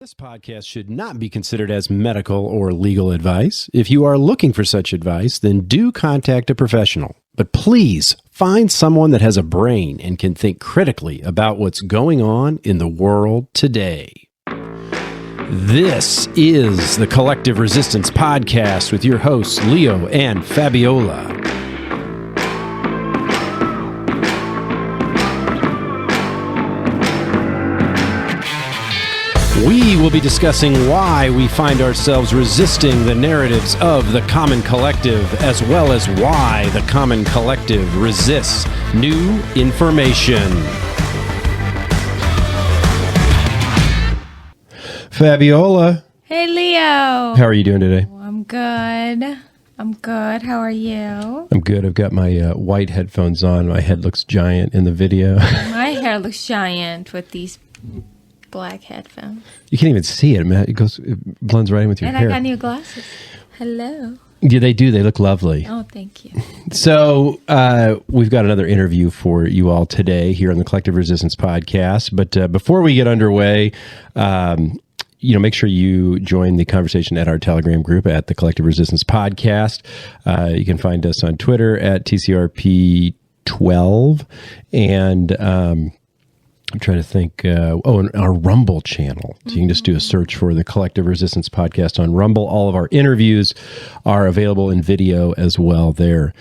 This podcast should not be considered as medical or legal advice. If you are looking for such advice, then do contact a professional. But please find someone that has a brain and can think critically about what's going on in the world today. This is the Collective Resistance Podcast with your hosts, Leo and Fabiola. We will be discussing why we find ourselves resisting the narratives of the common collective, as well as why the common collective resists new information. Fabiola. Hey, Leo. How are you doing today? I'm good. How are you? I'm good. I've got my white headphones on. My head looks giant in the video. My hair looks giant with these black headphones. You can't even see it, man. It blends right in with your hair. And I got new glasses. Hello. Yeah, they do. They look lovely. Oh, thank you. So we've got another interview for you all today here on the Collective Resistance Podcast. But before we get underway, make sure you join the conversation at our Telegram group at the Collective Resistance Podcast. You can find us on Twitter at TCRP12 and I'm trying to think. And our Rumble channel. So you can just do a search for the Collective Resistance Podcast on Rumble. All of our interviews are available in video as well there.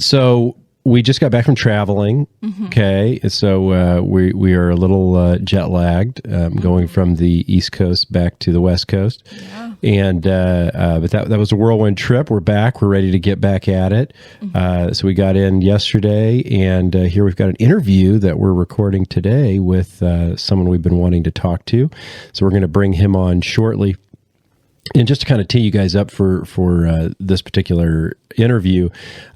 So we just got back from traveling. Mm-hmm. Okay, so we are a little jet lagged, going from the East Coast back to the West Coast. Yeah. And but that was a whirlwind trip. We're back. We're ready to get back at it. Mm-hmm. So we got in yesterday, and here we've got an interview that we're recording today with someone we've been wanting to talk to. So we're going to bring him on shortly. And just to kind of tee you guys up for this particular interview,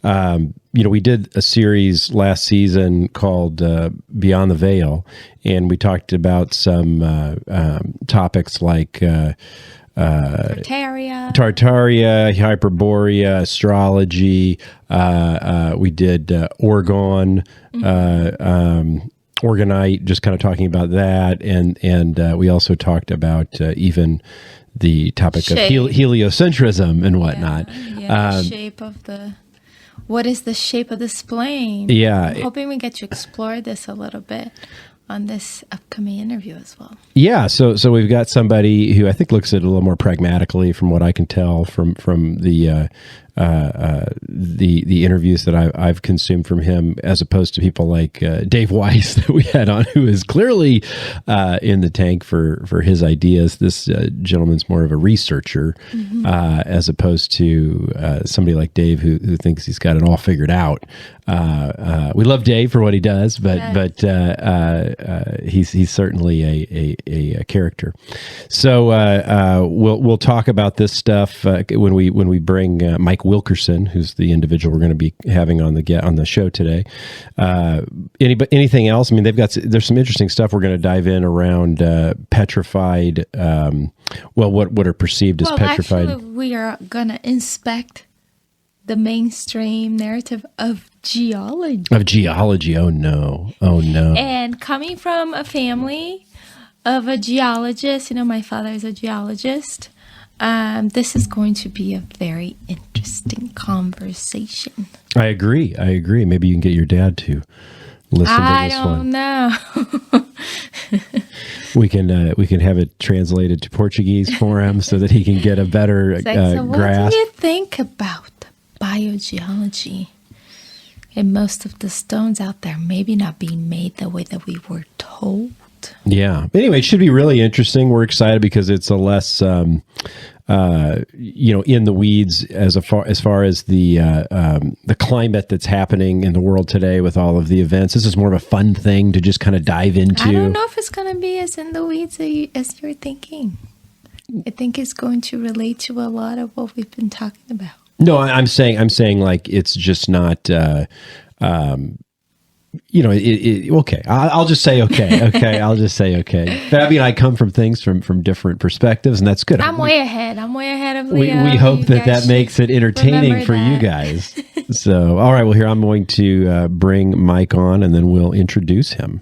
we did a series last season called Beyond the Veil, and we talked about some topics like Tartaria, Hyperborea, astrology. We did Orgone, Orgonite, just kind of talking about that, and we also talked about even the topic of heliocentrism and whatnot. What is the shape of the spleen? Yeah. I'm hoping we get to explore this a little bit on this upcoming interview as well. Yeah, so we've got somebody who I think looks at it a little more pragmatically, from what I can tell from the interviews that I've consumed from him, as opposed to people like Dave Weiss that we had on, who is clearly in the tank for his ideas. This gentleman's more of a researcher, mm-hmm. As opposed to somebody like Dave who thinks he's got it all figured out. We love Dave for what he does, but he's certainly a character. So we'll talk about this stuff when we bring Mike Wilkerson, who's the individual we're going to be having on the show today. Anything else? I mean, there's some interesting stuff we're going to dive in around Petrified. What are perceived as Petrified? Actually, we are going to inspect the mainstream narrative of geology. Oh no. And coming from a family of a geologist, my father is a geologist. This is going to be a very interesting conversation. I agree. Maybe you can get your dad to listen to this one. I don't know. We can have it translated to Portuguese for him so that he can get a better so grasp. What do you think about biogeology and most of the stones out there maybe not being made the way that we were told? Yeah. Anyway, it should be really interesting. We're excited because it's a less, in the weeds as far as the climate that's happening in the world today with all of the events. This is more of a fun thing to just kind of dive into. I don't know if it's going to be as in the weeds as you're thinking. I think it's going to relate to a lot of what we've been talking about. No, I'm saying like it's just not. Okay. I'll just say okay. Okay, I'll just say okay. Fabi and I come from things from different perspectives, and that's good. I'm way ahead of Leo. We hope that makes it entertaining for you guys. So, all right. Well, here I'm going to bring Mike on, and then we'll introduce him.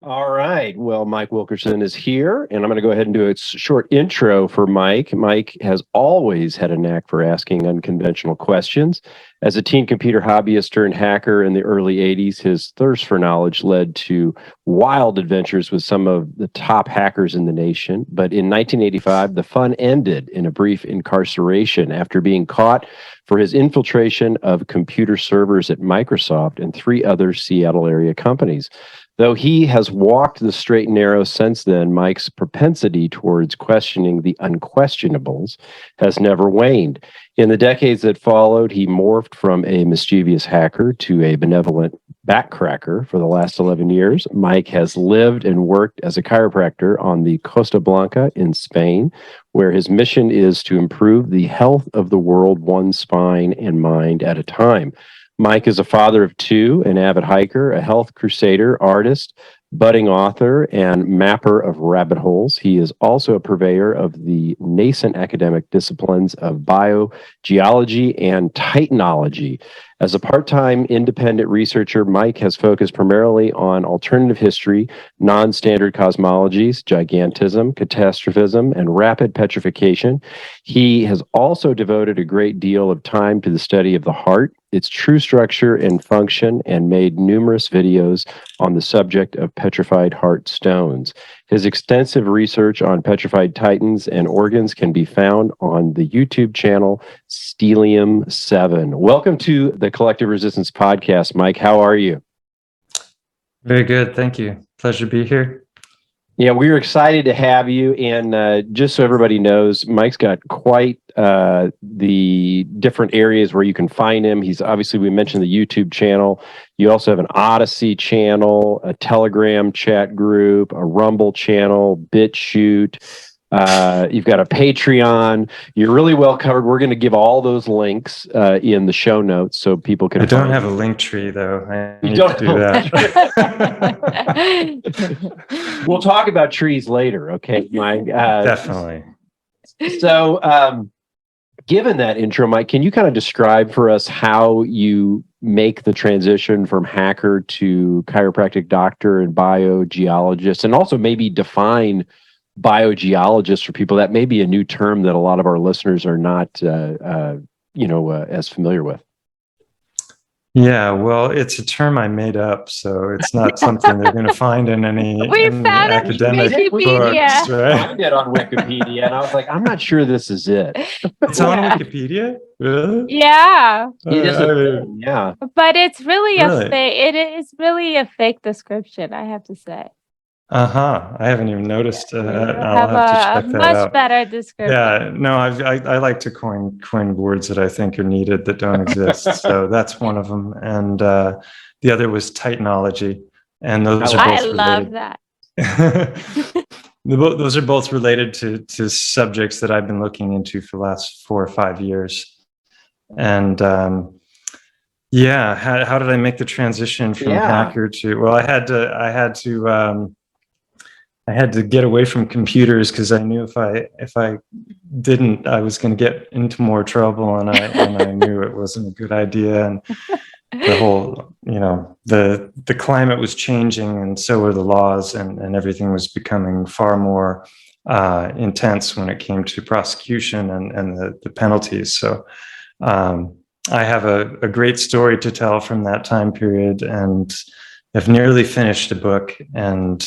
All right. Well, Mike Wilkerson is here, and I'm going to go ahead and do a short intro for Mike. Mike has always had a knack for asking unconventional questions. As a teen computer hobbyist turned hacker in the early 80s, his thirst for knowledge led to wild adventures with some of the top hackers in the nation. But in 1985, the fun ended in a brief incarceration after being caught for his infiltration of computer servers at Microsoft and three other Seattle area companies. Though he has walked the straight and narrow since then, Mike's propensity towards questioning the unquestionables has never waned. In the decades that followed, he morphed from a mischievous hacker to a benevolent backcracker. For the last 11 years, Mike has lived and worked as a chiropractor on the Costa Blanca in Spain, where his mission is to improve the health of the world one spine and mind at a time. Mike is a father of two, an avid hiker, a health crusader, artist, budding author, and mapper of rabbit holes. He is also a purveyor of the nascent academic disciplines of biogeology and Titanology. As a part-time independent researcher, Mike has focused primarily on alternative history, non-standard cosmologies, gigantism, catastrophism, and rapid petrification. He has also devoted a great deal of time to the study of the heart, its true structure and function, and made numerous videos on the subject of petrified heart stones. His extensive research on petrified titans and organs can be found on the YouTube channel Stellium 7. Welcome to the Collective Resistance Podcast, Mike. How are you? Very good. Thank you. Pleasure to be here. Yeah, we're excited to have you. And just so everybody knows, Mike's got quite the different areas where you can find him. He's obviously, we mentioned the YouTube channel. You also have an Odyssey channel, a Telegram chat group, a Rumble channel, BitChute. You've got a Patreon. You're really well covered. We're going to give all those links in the show notes so people can. I don't have a link tree though. I You need don't to do that. We'll talk about trees later, okay, Mike? Definitely. So, given that intro, Mike, can you kind of describe for us how you make the transition from hacker to chiropractic doctor and biogeologist, and also maybe define biogeologist for people? That may be a new term that a lot of our listeners are not, as familiar with. Yeah, well, it's a term I made up, so it's not something they're going to find in any academic books, right? I did on Wikipedia, and I was like, I'm not sure this is it. It's on Wikipedia, really? Yeah, It is a thing, yeah. but it's really Really? it is really a fake description, I have to say. I haven't even noticed. You I'll have to check that much out. better description. Yeah, no, I like to coin words that I think are needed that don't exist. So that's one of them, and the other was Titanology, and those are both love related. that. Those are both related to subjects that I've been looking into for the last 4 or 5 years, and yeah, how did I make the transition from hacker to? Well, I had to get away from computers because I knew if I didn't, I was going to get into more trouble, and I knew it wasn't a good idea. And the whole, the climate was changing, and so were the laws, and everything was becoming far more intense when it came to prosecution and the penalties. So I have a great story to tell from that time period, and I've nearly finished a book, and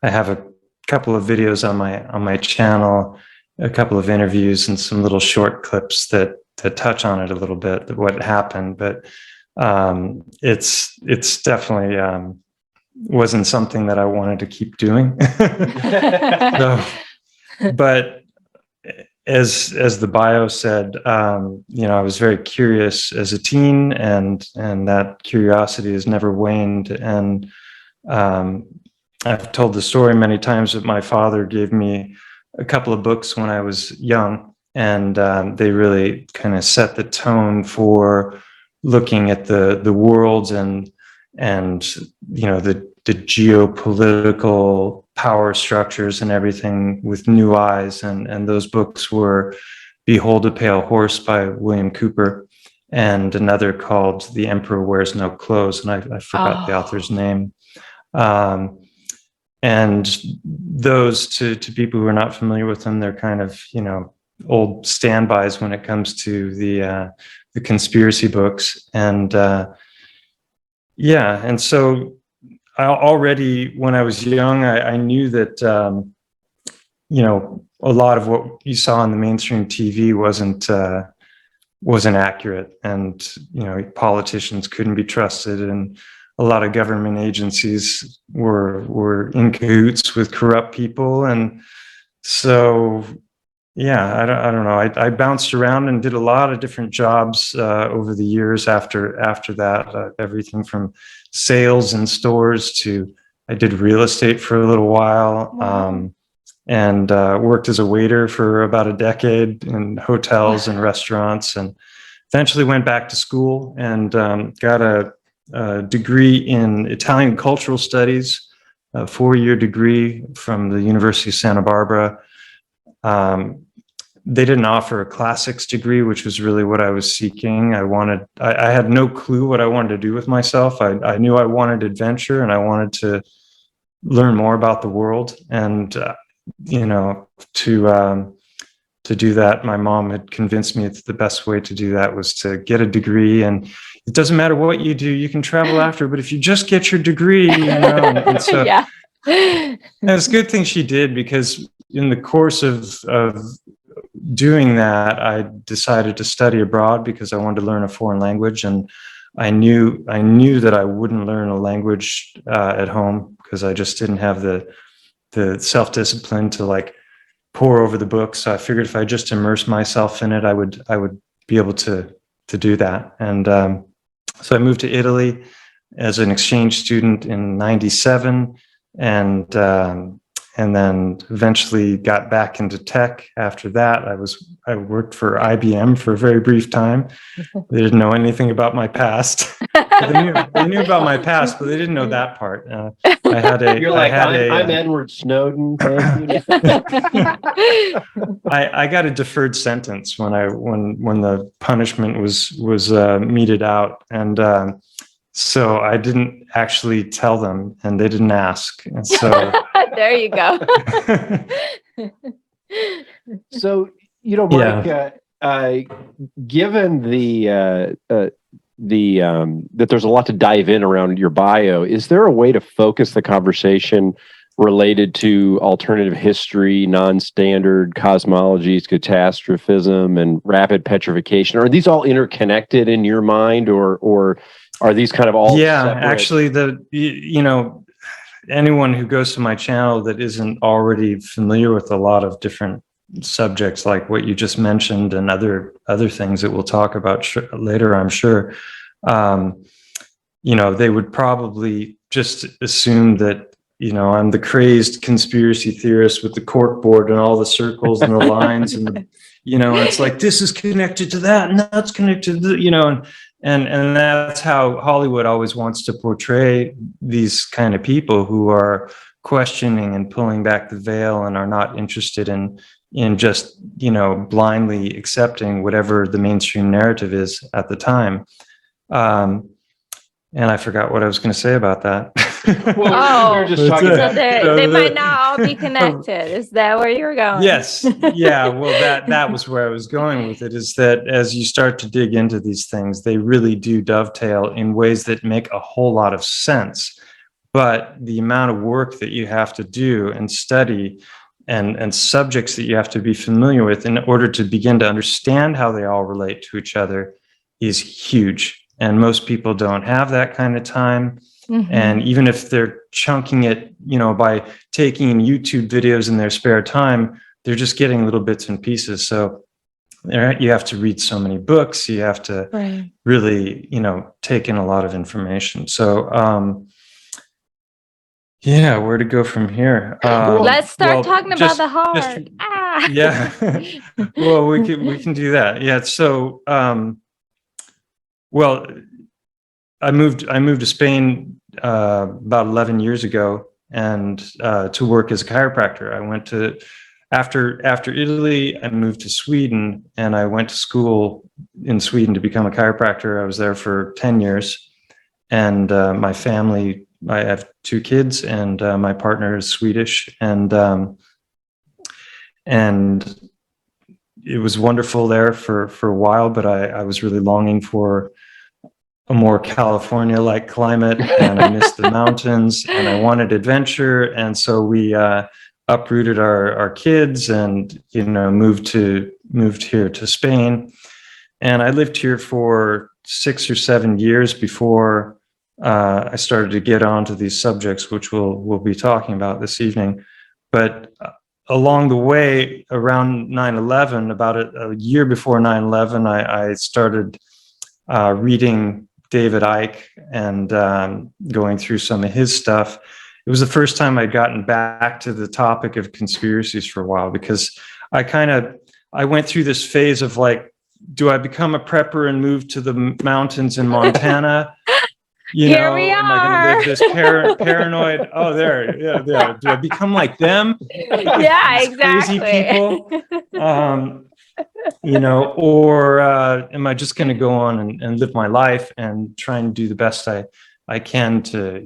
I have a couple of videos on my channel, a couple of interviews, and some little short clips that touch on it a little bit, what happened. But it's definitely wasn't something that I wanted to keep doing. But as the bio said, I was very curious as a teen, and that curiosity has never waned. And I've told the story many times that my father gave me a couple of books when I was young, and they really kind of set the tone for looking at the world and the geopolitical power structures and everything with new eyes. And those books were Behold a Pale Horse by William Cooper, and another called The Emperor Wears No Clothes, and I forgot the author's name. And those, to people who are not familiar with them, they're kind of, old standbys when it comes to the conspiracy books. And and so I already, when I was young, I knew that a lot of what you saw on the mainstream TV wasn't accurate, and politicians couldn't be trusted, and a lot of government agencies were in cahoots with corrupt people. And so I don't know, I bounced around and did a lot of different jobs over the years after that, everything from sales in stores to I did real estate for a little while. Wow. And worked as a waiter for about a decade in hotels and restaurants, and eventually went back to school and got a degree in Italian cultural studies, a 4-year degree from the University of Santa Barbara. They didn't offer a classics degree, which was really what I was seeking. I had no clue what I wanted to do with myself. I knew I wanted adventure, and I wanted to learn more about the world. And to do that, my mom had convinced me that the best way to do that was to get a degree, and it doesn't matter what you do, you can travel after, but if you just get your degree, and so Yeah. and it's a good thing she did, because in the course of doing that, I decided to study abroad because I wanted to learn a foreign language, and I knew that I wouldn't learn a language at home, because I just didn't have the self-discipline to pour over the book. So I figured if I just immerse myself in it, I would be able to do that. And so I moved to Italy as an exchange student in '97, and then eventually got back into tech after that. I worked for IBM for a very brief time. They didn't know anything about my past. They knew about my past, but they didn't know that part. I had a. You're like, I'm Edward Snowden. Thank you. I got a deferred sentence when the punishment was meted out, and so I didn't actually tell them, and they didn't ask, and so there you go. So Mike, given that there's a lot to dive in around your bio, is there a way to focus the conversation related to alternative history, non-standard cosmologies, catastrophism, and rapid petrification? Are these all interconnected in your mind, or are these kind of all separate? Actually, anyone who goes to my channel that isn't already familiar with a lot of different subjects like what you just mentioned and other things that we'll talk about later, I'm sure, they would probably just assume that I'm the crazed conspiracy theorist with the cork board and all the circles and the lines and it's like, this is connected to that and that's connected to and that's how Hollywood always wants to portray these kind of people who are questioning and pulling back the veil and are not interested in just blindly accepting whatever the mainstream narrative is at the time. And I forgot what I was going to say about that. Well, we were just talking about they might not all be connected. Is that where you're going? Yes. Yeah. Well, that was where I was going with it, is that as you start to dig into these things, they really do dovetail in ways that make a whole lot of sense. But the amount of work that you have to do and study and subjects that you have to be familiar with in order to begin to understand how they all relate to each other is huge. And most people don't have that kind of time. Mm-hmm. And even if they're chunking it, by taking YouTube videos in their spare time, they're just getting little bits and pieces. So you have to read so many books. You have to really, take in a lot of information. So, where to go from here? Let's start talking about the hard. Yeah. Well, we can do that. Yeah. So, I moved to Spain about 11 years ago, and to work as a chiropractor. I went to after Italy, I moved to Sweden, and I went to school in Sweden to become a chiropractor. I was there for 10 years, and my family I have 2 kids, and my partner is Swedish, and it was wonderful there for a while, but I was really longing for a more California-like climate, and I missed the mountains, and I wanted adventure, and so we uprooted our kids, and moved here to Spain, and I lived here for 6 or 7 years before I started to get onto these subjects, which we'll be talking about this evening. But along the way, around 9/11, about a year before 9/11, I started reading David Icke and going through some of his stuff. It was the first time I'd gotten back to the topic of conspiracies for a while, because I went through this phase of like, do I become a prepper and move to the mountains in Montana? Here we am I going to are. live this paranoid? Oh, there, yeah. Do I become like them? Yeah, These exactly. crazy people. Or am I just going to go on and live my life and try and do the best I can to,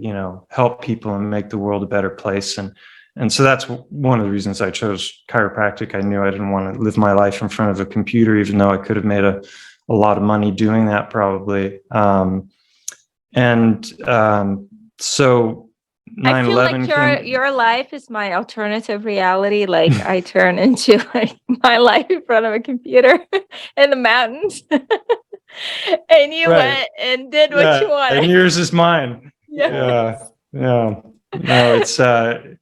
help people and make the world a better place? And so that's one of the reasons I chose chiropractic. I knew I didn't want to live my life in front of a computer, even though I could have made a lot of money doing that probably. So 9/11 I feel like your life is my alternative reality. Like I turn into like my life in front of a computer in the mountains, and you went and did what you wanted. And yours is mine. Yeah. No, it's so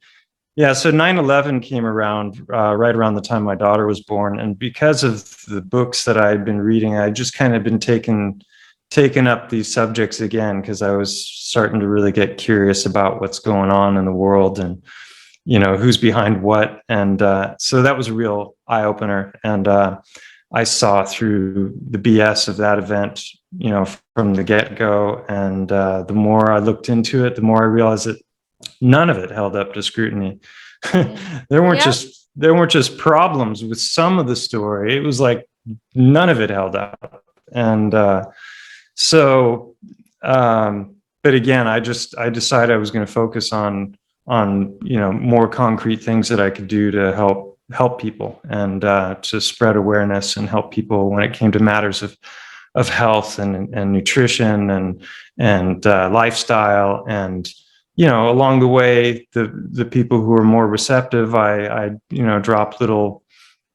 9/11 came around right around the time my daughter was born, and because of the books that I had been reading, I just kind of been taking up these subjects again, because I was starting to really get curious about what's going on in the world, and who's behind what, and so that was a real eye-opener. And I saw through the BS of that event, from the get-go, and the more I looked into it, the more I realized that none of it held up to scrutiny. There weren't just problems with some of the story. It was like none of it held up. And but again, I decided I was going to focus on more concrete things that I could do to help people, and to spread awareness and help people when it came to matters of health and nutrition and lifestyle. And along the way, the people who are more receptive, I dropped little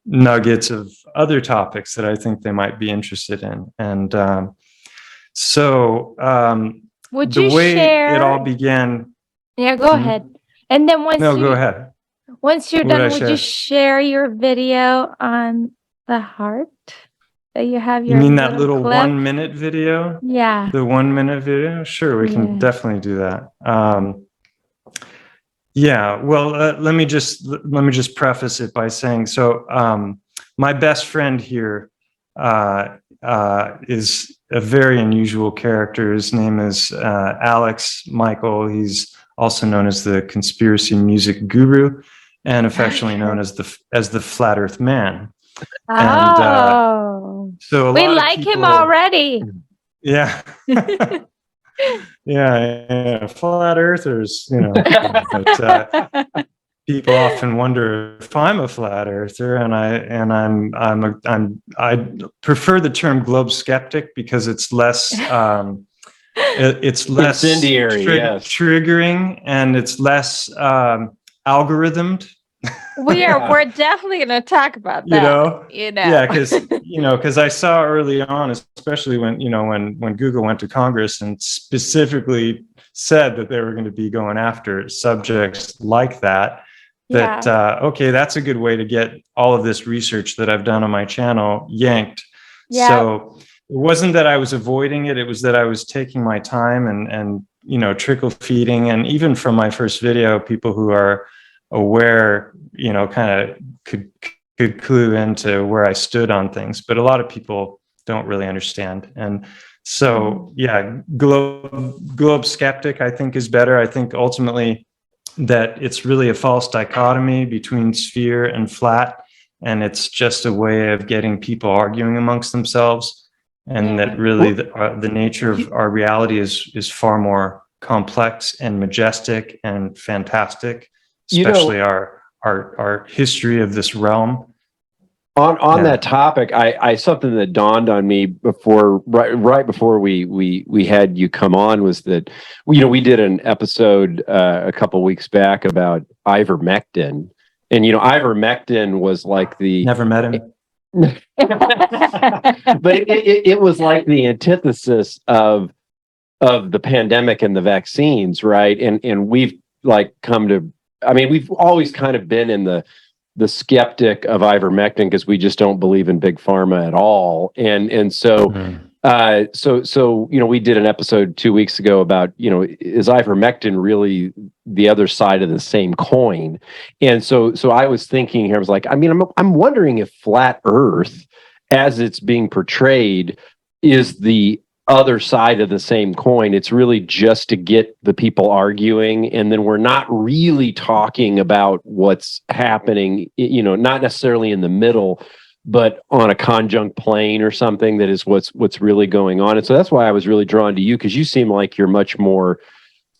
nuggets of other topics that I think they might be interested in. And would the you way share? it all began. Yeah, go ahead. And then Go ahead. Once you're What done, would I would share? you share your video on the heart that you have? You mean that little clip? 1 minute video? Yeah. The 1 minute video? Sure, we can definitely do that. Well, let me just preface it by saying, so my best friend here is a very unusual character. His name is Alex Michael. He's also known as the conspiracy music guru, and affectionately known as the Flat Earth Man. Oh, and so we like him already. Yeah. Yeah, flat earthers, but people often wonder if I'm a flat earther, and I prefer the term globe skeptic, because it's less it's less incendiary, yes. triggering, and it's less algorithmed. We're definitely going to talk about that. Yeah, because I saw early on, especially when Google went to Congress and specifically said that they were going to be going after subjects like that. Okay, that's a good way to get all of this research that I've done on my channel yanked. Yeah. So it wasn't that I was avoiding it; it was that I was taking my time and trickle feeding, and even from my first video, people who are aware, kind of could clue into where I stood on things, but a lot of people don't really understand. And so, yeah, globe skeptic, I think, is better. I think ultimately that it's really a false dichotomy between sphere and flat, and it's just a way of getting people arguing amongst themselves, and that really the nature of our reality is far more complex and majestic and fantastic, especially our history of this realm. On that topic, I something that dawned on me right before we had you come on was that we did an episode a couple weeks back about ivermectin, and ivermectin was like the Never met him. but it was like the antithesis of the pandemic and the vaccines, right? And we've we've always kind of been in the skeptic of ivermectin because we just don't believe in big pharma at all. And so we did an episode 2 weeks ago about, is ivermectin really the other side of the same coin? And so I was thinking here, I was like, I'm wondering if flat Earth, as it's being portrayed, is the other side of the same coin. It's really just to get the people arguing, and then we're not really talking about what's happening, not necessarily in the middle, but on a conjunct plane or something that is what's really going on. And so that's why I was really drawn to you, because you seem like you're much more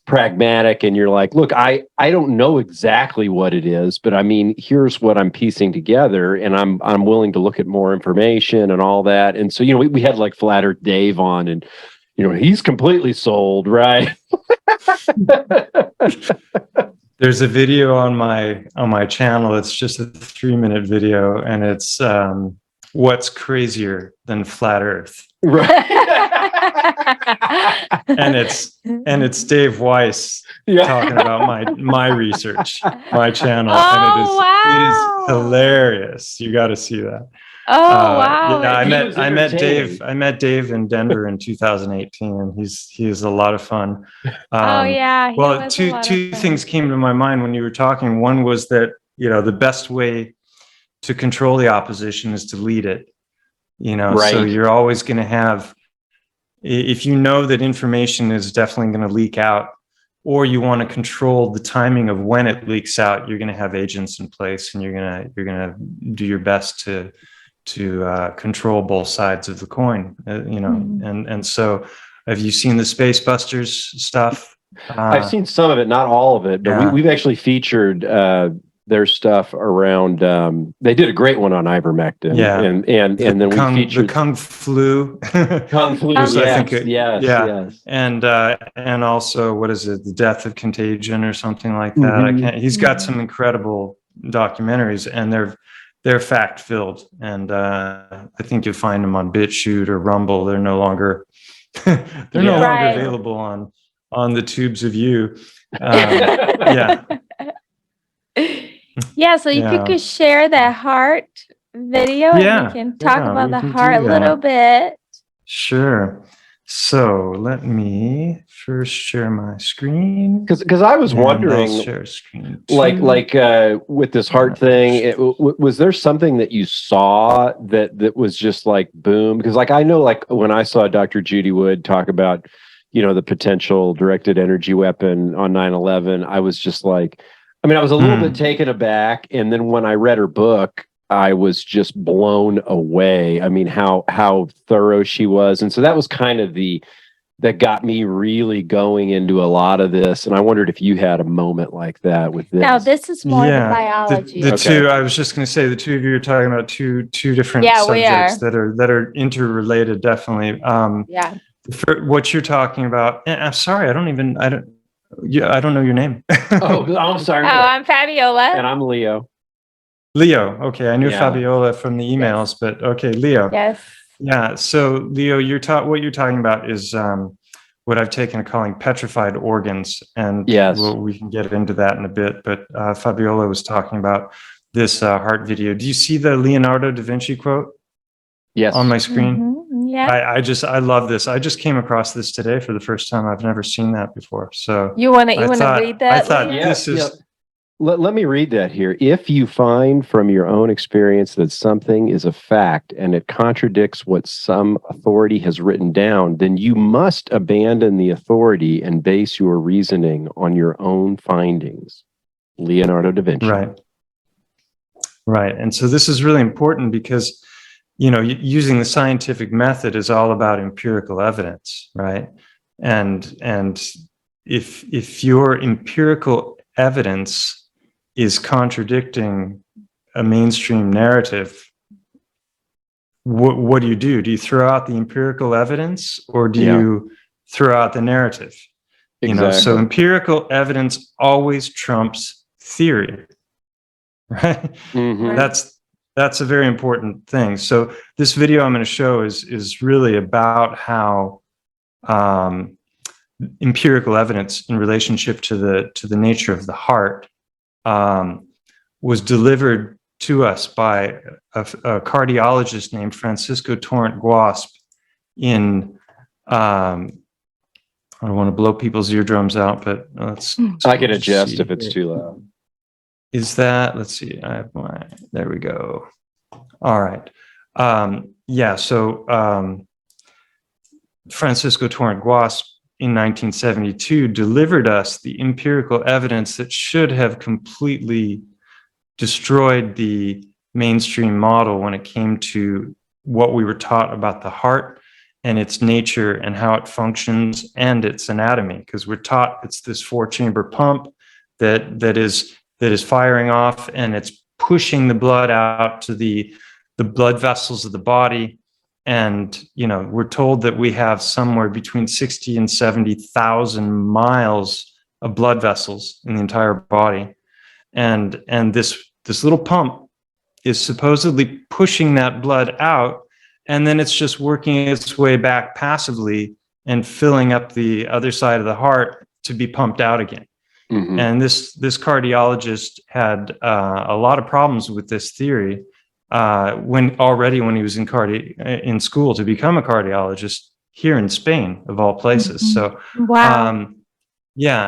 pragmatic, and you're like, look, I don't know exactly what it is, but here's what I'm piecing together, and I'm willing to look at more information and all that. And so we had like Flat Earth Dave on, and he's completely sold, right? There's a video on my channel. It's just a 3-minute video, and it's what's crazier than flat Earth. Right. and it's Dave Weiss talking about my research, my channel, and it is hilarious. You got to see that. Wow! Yeah, I met Dave in Denver in 2018, and he's a lot of fun. Well, two things came to my mind when you were talking. One was that the best way to control the opposition is to lead it. Right. So you're always going to have, if you know that information is definitely going to leak out, or you want to control the timing of when it leaks out, you're going to have agents in place, and you're going to do your best to control both sides of the coin. And so, have you seen the Space Busters stuff? I've seen some of it, not all of it, but we've actually featured their stuff around. They did a great one on ivermectin. And then we featured the Kung Flu. Kung Flu. Yes. And also, what is it? The Death of Contagion or something like that. He's got some incredible documentaries, and they're fact filled. And I think you'll find them on BitChute or Rumble. They're no longer available on the tubes of you. So if you could share that heart video, and we can talk about the heart a little bit. Sure. So let me first share my screen, because I was wondering, share screen like with this heart thing, was there something that you saw that was just like boom? Because I know, like when I saw Dr. Judy Wood talk about the potential directed energy weapon on 9/11, I was just like, I was a little bit taken aback, and then when I read her book, I was just blown away. How thorough she was. And so that was kind of that got me really going into a lot of this. And I wondered if you had a moment like that with this. Now, this is more the biology. Two, I was just going to say, the two of you are talking about two different subjects that are interrelated, definitely. What you're talking about, I'm sorry, I don't know your name. I'm sorry. I'm Fabiola. And I'm Leo. Leo. Okay. I knew Fabiola from the emails, but okay. Leo. Yes. Yeah. So Leo, what you're talking about is what I've taken to calling petrified organs. And we can get into that in a bit, but Fabiola was talking about this heart video. Do you see the Leonardo da Vinci quote? Yes. On my screen? Mm-hmm. Yeah. I love this. I just came across this today for the first time. I've never seen that before. So you want to read that? I thought this is... Let me read that here. If you find from your own experience that something is a fact and it contradicts what some authority has written down, then you must abandon the authority and base your reasoning on your own findings. Leonardo da Vinci. Right. And so this is really important because, using the scientific method is all about empirical evidence, right? And if your empirical evidence is contradicting a mainstream narrative, what do you do? Do you throw out the empirical evidence, or do you throw out the narrative? Exactly. So empirical evidence always trumps theory, right? Mhm. That's a very important thing. So this video I'm going to show is really about how empirical evidence in relationship to the nature of the heart was delivered to us by a cardiologist named Francisco Torrent in I don't want to blow people's eardrums out, but I can adjust if it's too loud. Is that, let's see, I have there we go. All right. So Francisco Torrent in 1972 delivered us the empirical evidence that should have completely destroyed the mainstream model when it came to what we were taught about the heart and its nature and how it functions and its anatomy, because we're taught it's this 4-chamber pump that is firing off, and it's pushing the blood out to the blood vessels of the body. And we're told that we have somewhere between 60 and 70,000 miles of blood vessels in the entire body, and this little pump is supposedly pushing that blood out, and then it's just working its way back passively and filling up the other side of the heart to be pumped out again. Mm-hmm. And this cardiologist had a lot of problems with this theory when he was in school to become a cardiologist here in Spain, of all places. Mm-hmm. So wow.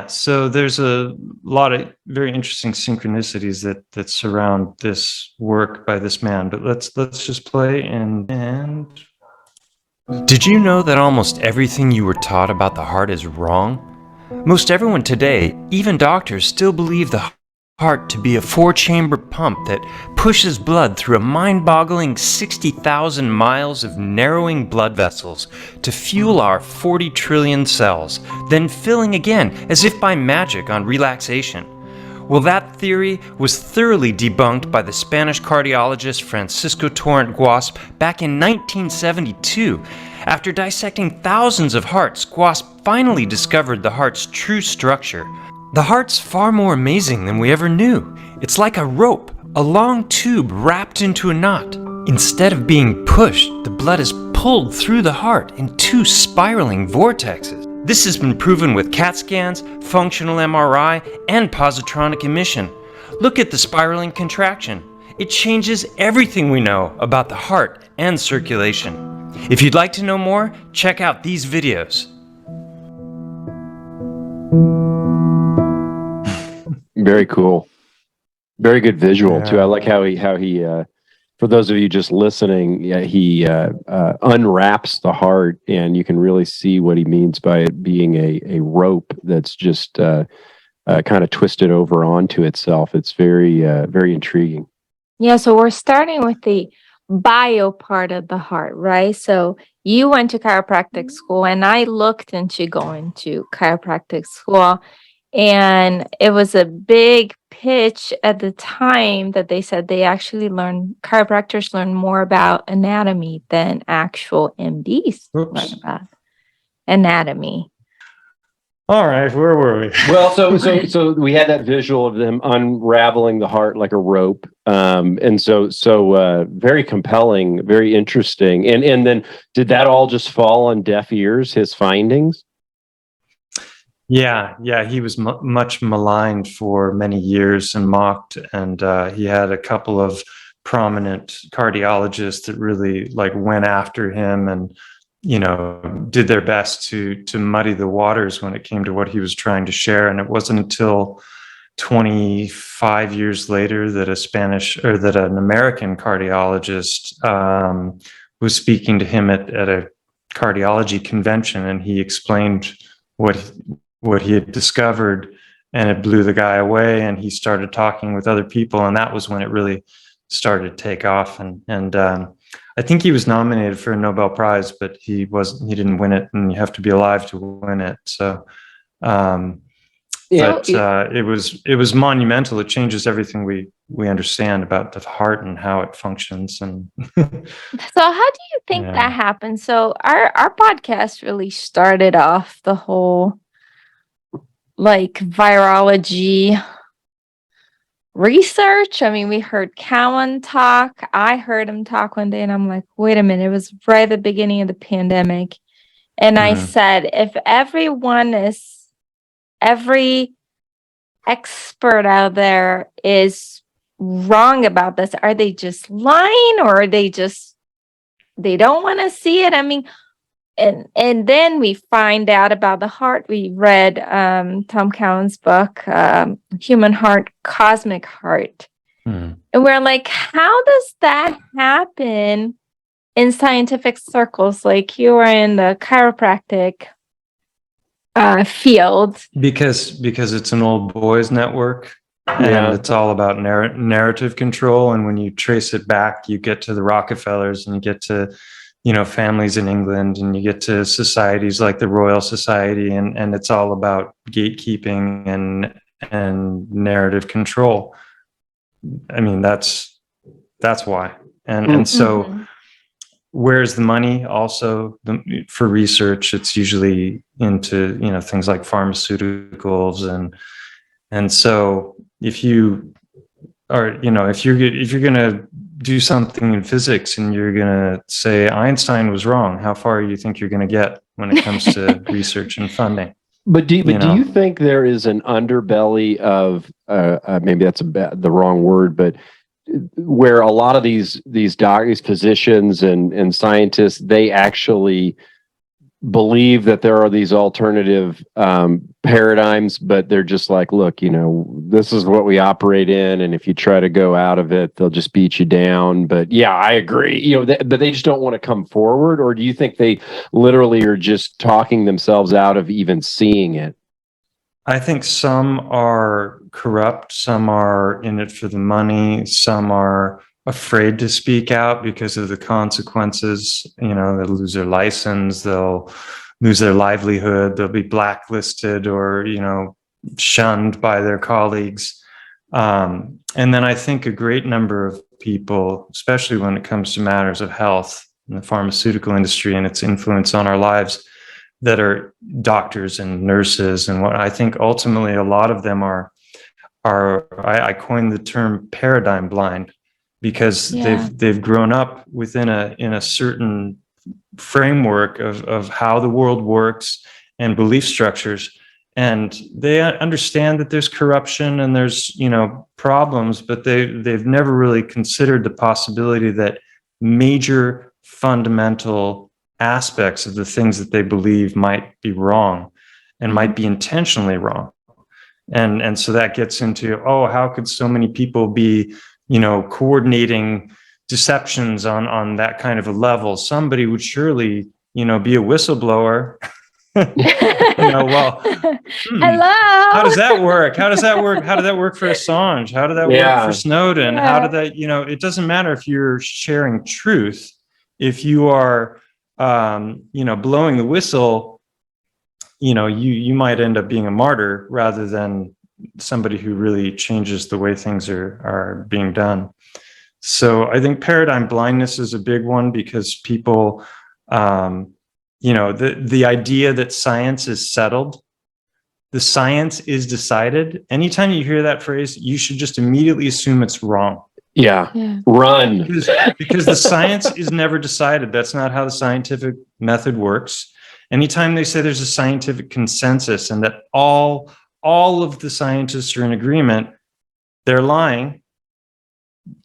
So there's a lot of very interesting synchronicities that surround this work by this man. But let's just play and. Did you know that almost everything you were taught about the heart is wrong? Most everyone today, even doctors, still believe the heart to be a 4-chamber pump that pushes blood through a mind-boggling 60,000 miles of narrowing blood vessels to fuel our 40 trillion cells, then filling again as if by magic on relaxation. Well, that theory was thoroughly debunked by the Spanish cardiologist Francisco Torrent back in 1972. After dissecting thousands of hearts, Guasp finally discovered the heart's true structure. The heart's far more amazing than we ever knew. It's like a rope, a long tube wrapped into a knot. Instead of being pushed, the blood is pulled through the heart in 2 spiraling vortexes. This has been proven with CAT scans, functional MRI, and positronic emission. Look at the spiraling contraction. It changes everything we know about the heart and circulation. If you'd like to know more, check out these videos. Very cool. Very good visual too. I like how he for those of you just listening, he unwraps the heart, and you can really see what he means by it being a rope that's just kind of twisted over onto itself. It's very very intriguing. Yeah, so we're starting with the bio part of the heart, right? So you went to chiropractic school, and I looked into going to chiropractic school. And it was a big pitch at the time that they said chiropractors learn more about anatomy than actual MDs learn about anatomy. All right, where were we? Well, so we had that visual of them unraveling the heart like a rope, and so very compelling, very interesting. And then did that all just fall on deaf ears? His findings? Yeah, he was much maligned for many years and mocked, and he had a couple of prominent cardiologists that really went after him and did their best to muddy the waters when it came to what he was trying to share. And it wasn't until 25 years later that an American cardiologist was speaking to him at a cardiology convention, and he explained what he had discovered, and it blew the guy away, and he started talking with other people, and that was when it really started to take off. And I think he was nominated for a Nobel Prize, but he didn't win it, and you have to be alive to win it. So But it was monumental. It changes everything we understand about the heart and how it functions. And So how do you think that happened? So our podcast really started off the whole like virology research. I mean, we heard Cowan talk. I heard him talk one day and I'm like, wait a minute, it was right at the beginning of the pandemic. And I said, if every expert out there is wrong about this, are they just lying, or are they don't want to see it? I mean, and then we find out about the heart. We read Tom Cowan's book, Human Heart, Cosmic Heart. And we're like, how does that happen in scientific circles? Like, you are in the chiropractic field. Because it's an old boys network, and it's all about narrative control. And when you trace it back, you get to the Rockefellers, and you get to, families in England, and you get to societies like the Royal Society, and it's all about gatekeeping and narrative control. I mean, that's why. And so where's the money? Also, for research, it's usually into things like pharmaceuticals, and so if you are if you're gonna do something in physics and you're gonna say Einstein was wrong, how far do you think you're gonna get when it comes to research and funding? But do you think there is an underbelly of maybe that's the wrong word, but where a lot of these doctors, physicians, and scientists, they actually believe that there are these alternative paradigms, but they're just like, look, this is what we operate in, and if you try to go out of it, they'll just beat you down. But yeah, I agree. But they just don't want to come forward. Or do you think they literally are just talking themselves out of even seeing it? I think some are corrupt, some are in it for the money, some are afraid to speak out because of the consequences. They'll lose their license, they'll lose their livelihood, they'll be blacklisted or, shunned by their colleagues. And then I think a great number of people, especially when it comes to matters of health in the pharmaceutical industry and its influence on our lives, that are doctors and nurses, and what I think ultimately a lot of them are I coined the term paradigm blind, because they've grown up within a certain framework of how the world works and belief structures, and they understand that there's corruption and there's problems, but they've never really considered the possibility that major fundamental aspects of the things that they believe might be wrong and might be intentionally wrong. And so that gets into, how could so many people be, coordinating deceptions on that kind of a level? Somebody would surely, be a whistleblower. Hello. How does that work? How did that work for Assange? How did that work for Snowden? How did that, it doesn't matter if you're sharing truth. If you are blowing the whistle, you might end up being a martyr rather than somebody who really changes the way things are being done. So I think paradigm blindness is a big one, because people, the idea that science is settled, the science is decided. Anytime you hear that phrase, you should just immediately assume it's wrong. Yeah. Run. Because the science is never decided. That's not how the scientific method works. Anytime they say there's a scientific consensus and that all of the scientists are in agreement, they're lying.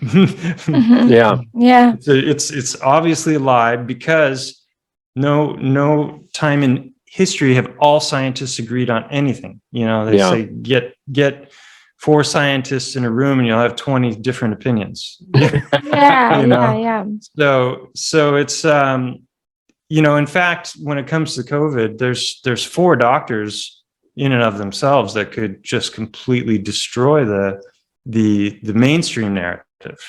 Yeah. It's obviously a lie, because no time in history have all scientists agreed on anything. They say get 4 scientists in a room and you'll have 20 different opinions. So it's in fact, when it comes to COVID, there's 4 doctors in and of themselves that could just completely destroy the mainstream narrative.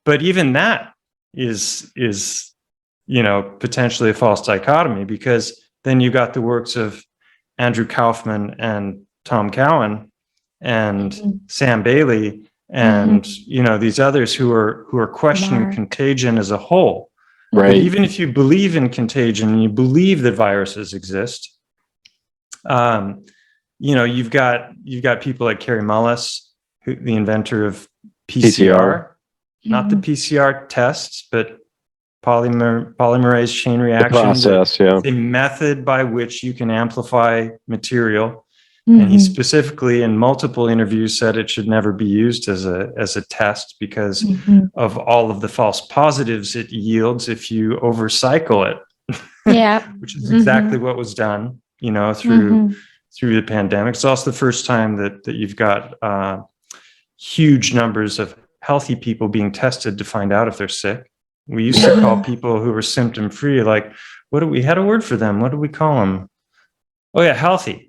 But even that is potentially a false dichotomy, because then you got the works of Andrew Kaufman and Tom Cowan and Mm-hmm. Sam Bailey and these others who are questioning Mark. contagion as a whole. Right. But even if you believe in contagion and you believe that viruses exist, you've got people like Carrie Mullis, the inventor of PCR. Not the PCR tests, but polymerase chain reaction. The process, the method by which you can amplify material. And he specifically, in multiple interviews, said it should never be used as a test because of all of the false positives it yields if you overcycle it. Yeah, which is exactly what was done, through the pandemic. It's also the first time that you've got huge numbers of healthy people being tested to find out if they're sick. We used to call people who were symptom free, like, we had a word for them. What do we call them? Oh yeah, healthy.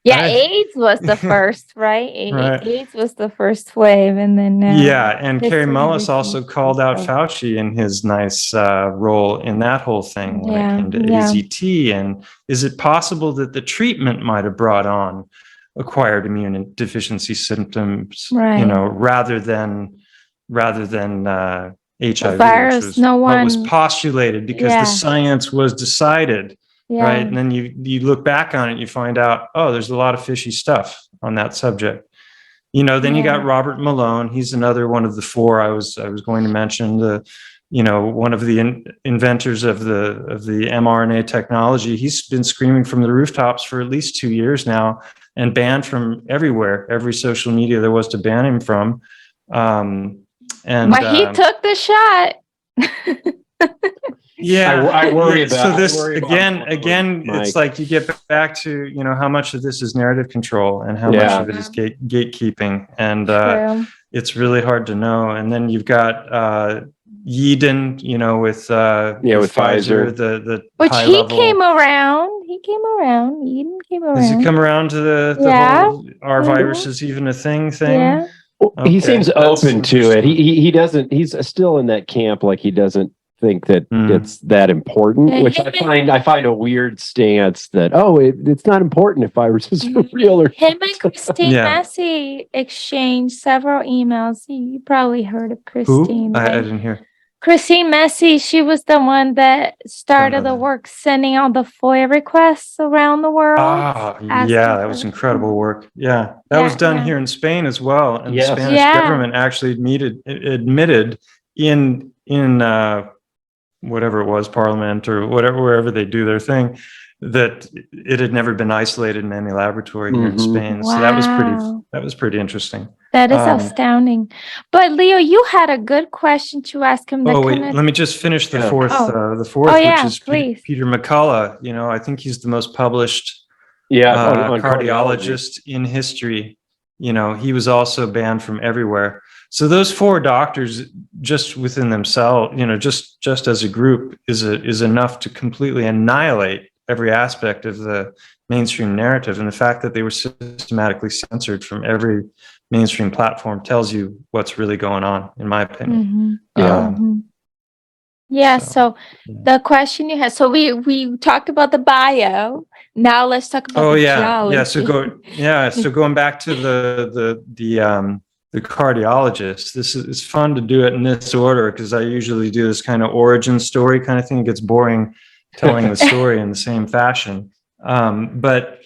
Yeah, AIDS was the first, right? Right. AIDS was the first wave, and then and Carrie Mullis also called out Fauci in his nice role in that whole thing when it came to AZT. And is it possible that the treatment might have brought on acquired immune deficiency symptoms, rather than HIV, virus, which was what was postulated because the science was decided. Right. And then you look back on it, you find out, there's a lot of fishy stuff on that subject. Then you got Robert Malone. He's another one of the four I was going to mention. One of the inventors of the mRNA technology. He's been screaming from the rooftops for at least 2 years now and banned from everywhere, every social media there was to ban him from. But he took the shot. I worry about. So this again, it's like you get back to how much of this is narrative control and how much of it is gatekeeping, and it's really hard to know. And then you've got Yeadon, with Pfizer, the which high he level. came around. Yeadon came around. Has he come around to the whole "our virus is even a thing" thing? Yeah. Okay, he seems open to it. He doesn't. He's still in that camp, like he doesn't think that it's that important, which I find a weird stance that it's not important if viruses are real or him and Christine Massey exchanged several emails. You probably heard of Christine. Who? Right? I didn't hear. Christine Massey, she was the one that started the work sending all the FOIA requests around the world. That was incredible work. Yeah, that was done here in Spain as well, and the Spanish government actually admitted in whatever it was, Parliament or whatever, wherever they do their thing, that it had never been isolated in any laboratory here in Spain. Wow. So that was pretty interesting. That is astounding. But Leo, you had a good question to ask him. Let me just finish the fourth. Which is Peter McCullough. I think he's the most published on cardiologist in history. He was also banned from everywhere. So those four doctors, just within themselves, just as a group, is enough to completely annihilate every aspect of the mainstream narrative. And the fact that they were systematically censored from every mainstream platform tells you what's really going on, in my opinion. So the question you had. So we talked about the bio. Now let's talk about geology. So going back to the cardiologist, it's fun to do it in this order because I usually do this kind of origin story kind of thing. It gets boring telling the story in the same fashion. But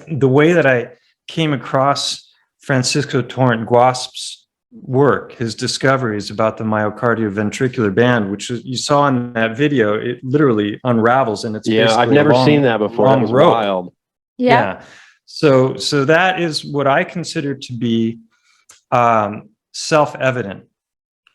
the way that I came across Francisco Torrent Guasp's work, his discoveries about the myocardial-ventricular band, which you saw in that video, it literally unravels, and it's I've never seen that before. That was wild. So that is what I consider to be self-evident.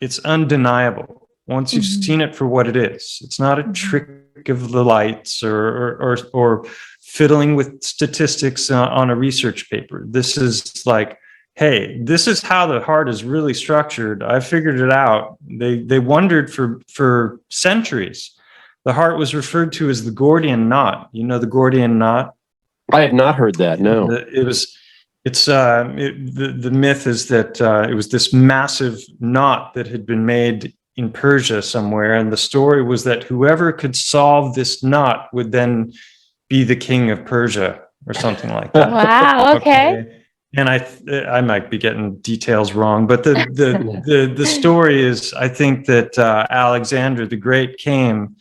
It's undeniable once you've seen it for what it is. It's not a trick of the lights or fiddling with statistics on a research paper. This is like, hey, this is how the heart is really structured. I figured it out. They wondered for centuries. The heart was referred to as the Gordian knot. You know the Gordian knot? I had not heard that. No. The myth is that it was this massive knot that had been made in Persia somewhere, and the story was that whoever could solve this knot would then be the king of Persia or something like that. Wow. Okay. And I might be getting details wrong, but the story is, I think that Alexander the Great came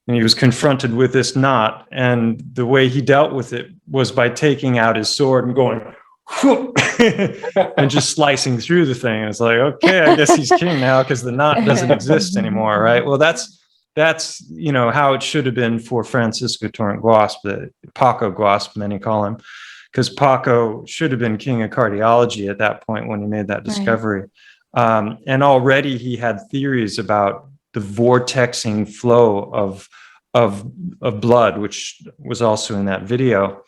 and he was confronted with this knot, and the way he dealt with it was by taking out his sword and going and just slicing through the thing. And it's like, okay, I guess he's king now because the knot doesn't exist anymore, right? Well, that's how it should have been for Francisco Torrent Guasp, Paco Guasp, many call him, because Paco should have been king of cardiology at that point when he made that discovery. Right. And already he had theories about the vortexing flow of blood, which was also in that video.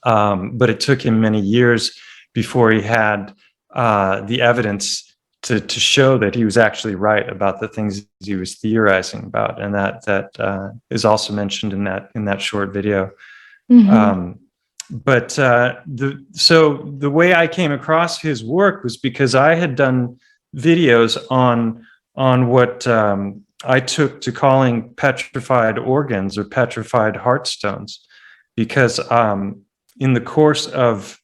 But it took him many years before he had the evidence to show that he was actually right about the things he was theorizing about, and that is also mentioned in that short video. Mm-hmm. So the way I came across his work was because I had done videos on what I took to calling petrified organs or petrified heart stones, because in the course of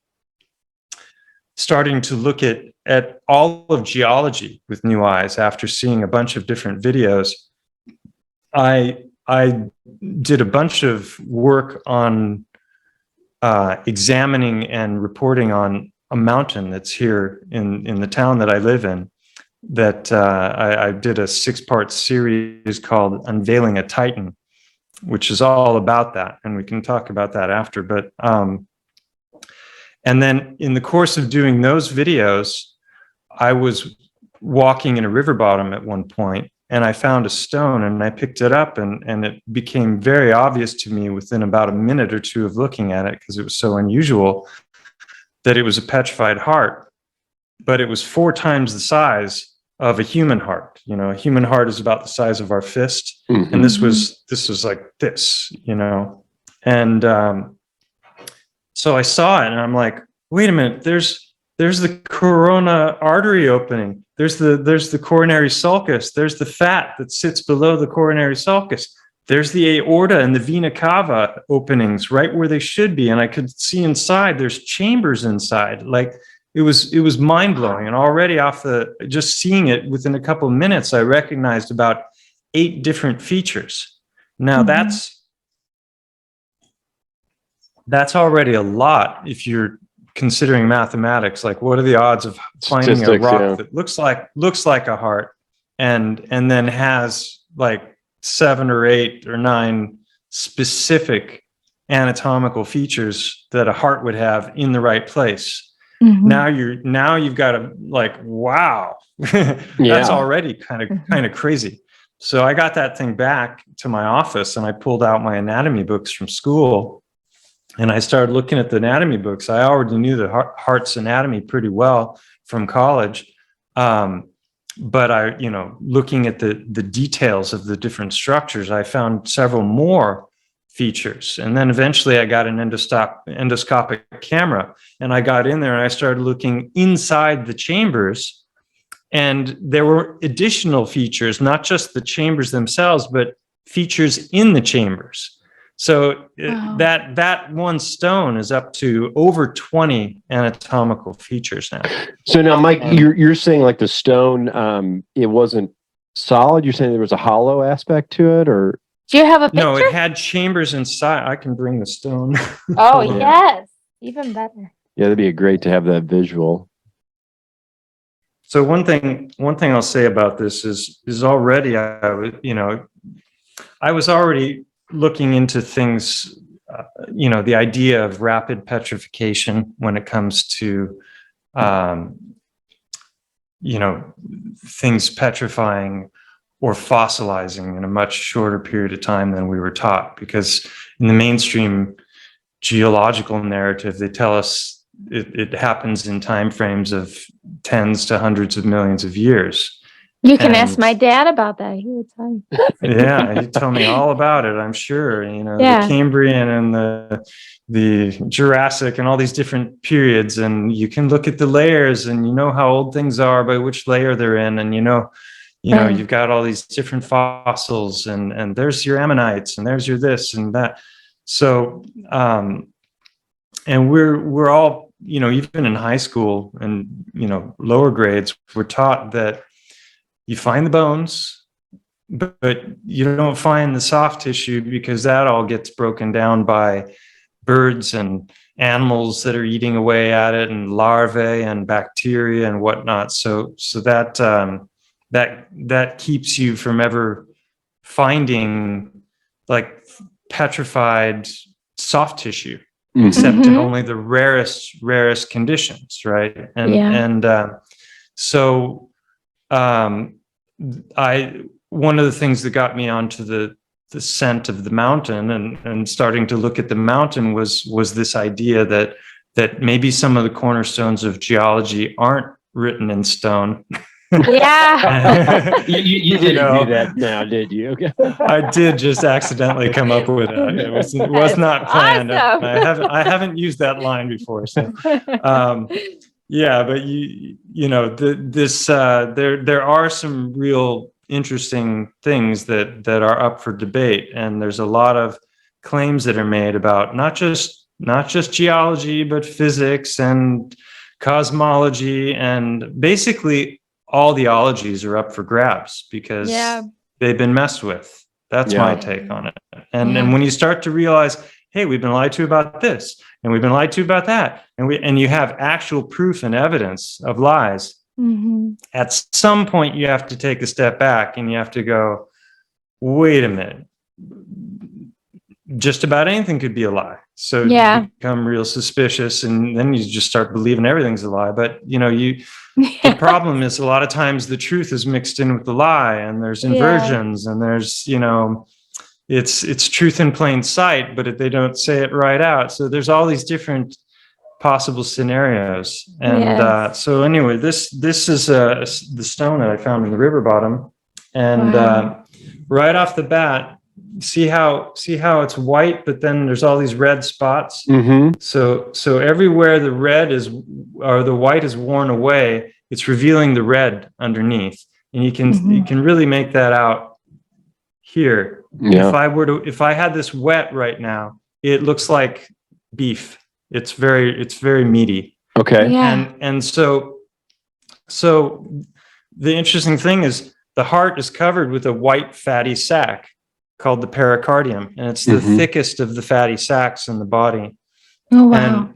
starting to look at all of geology with new eyes after seeing a bunch of different videos, I did a bunch of work on examining and reporting on a mountain that's here in the town that I live in, that I did a 6-part series called Unveiling a Titan, which is all about that. And we can talk about that after. But and then in the course of doing those videos, I was walking in a river bottom at one point, and I found a stone, and I picked it up, and it became very obvious to me within about a minute or two of looking at it, because it was so unusual, that it was a petrified heart, but it was 4 times the size of a human heart. A human heart is about the size of our fist. Mm-hmm. And this was like this, and so I saw it, and I'm like, wait a minute, there's the corona artery opening. There's the coronary sulcus. There's the fat that sits below the coronary sulcus. There's the aorta and the vena cava openings right where they should be. And I could see inside, there's chambers inside. Like it was mind blowing. And already just seeing it within a couple of minutes, I recognized about 8 different features. Now mm-hmm. That's already a lot if you're considering mathematics. Like, what are the odds of finding a rock that looks like a heart and then has like 7 or 8 or 9 specific anatomical features that a heart would have in the right place? Mm-hmm. Now you've got to, like, wow, that's already kind of crazy. So I got that thing back to my office, and I pulled out my anatomy books from school, and I started looking at the anatomy books. I already knew the heart's anatomy pretty well from college. But looking at the details of the different structures, I found several more features. And then eventually I got an endoscopic camera, and I got in there and I started looking inside the chambers, and there were additional features, not just the chambers themselves, but features in the chambers. So wow. that one stone is up to over 20 anatomical features now. So now, Mike, you're saying like the stone, it wasn't solid. You're saying there was a hollow aspect to it, or? Do you have a picture? No, it had chambers inside. I can bring the stone. Oh, yes. Even better. Yeah, that'd be great to have that visual. So one thing I'll say about this is already I was already looking into things, the idea of rapid petrification when it comes to, things petrifying or fossilizing in a much shorter period of time than we were taught. Because in the mainstream geological narrative, they tell us it happens in time frames of tens to hundreds of millions of years. You can ask my dad about that. He would tell you. Yeah, he'd tell me all about it, I'm sure. The Cambrian and the Jurassic and all these different periods. And you can look at the layers, and you know how old things are by which layer they're in. And you've got all these different fossils, and there's your ammonites, and there's your this and that. So, and we're all, even in high school and, lower grades, we're taught that you find the bones, but you don't find the soft tissue because that all gets broken down by birds and animals that are eating away at it, and larvae and bacteria and whatnot. So that keeps you from ever finding like petrified soft tissue, except in only the rarest conditions, right? So one of the things that got me onto the scent of the mountain and starting to look at the mountain was this idea that maybe some of the cornerstones of geology aren't written in stone. Yeah. you didn't do that now, did you? I did just accidentally come up with it. It was not planned. Awesome. I haven't used that line before. So, yeah, but there are some real interesting things that are up for debate, and there's a lot of claims that are made about not just geology, but physics and cosmology, and basically all the ologies are up for grabs because they've been messed with. That's my take on it. And when you start to realize, hey, we've been lied to about this, and we've been lied to about that, and you have actual proof and evidence of lies, at some point you have to take a step back and you have to go, wait a minute, just about anything could be a lie. So you become real suspicious, and then you just start believing everything's a lie. But the problem is a lot of times the truth is mixed in with the lie, and there's inversions, and there's it's truth in plain sight, but if they don't say it right out. So there's all these different possible scenarios. And so anyway, this is the stone that I found in the river bottom, and right off the bat, see how it's white, but then there's all these red spots. So everywhere the red is, or the white is worn away, it's revealing the red underneath, and you can really make that out here. If I had this wet right now, it looks like beef. It's very meaty. Okay. And so the interesting thing is the heart is covered with a white fatty sac called the pericardium, and it's the thickest of the fatty sacs in the body. Oh wow. And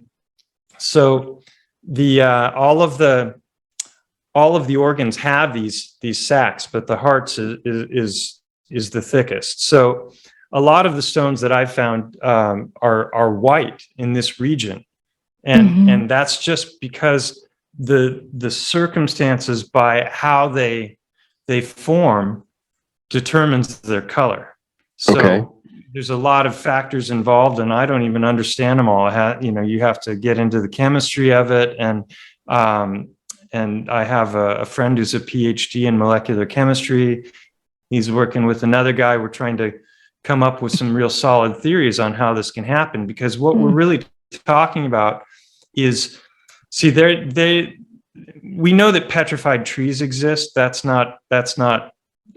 so the all of the organs have these sacs, but the heart is the thickest. So a lot of the stones that I've found are white in this region, and that's just because the circumstances by how they form determines their color. So there's a lot of factors involved, and I don't even understand them all. You have to get into the chemistry of it, and I have a friend who's a PhD in molecular chemistry. He's working with another guy. We're trying to come up with some real solid theories on how this can happen, because what we're really talking about is, see, we know that petrified trees exist. That's not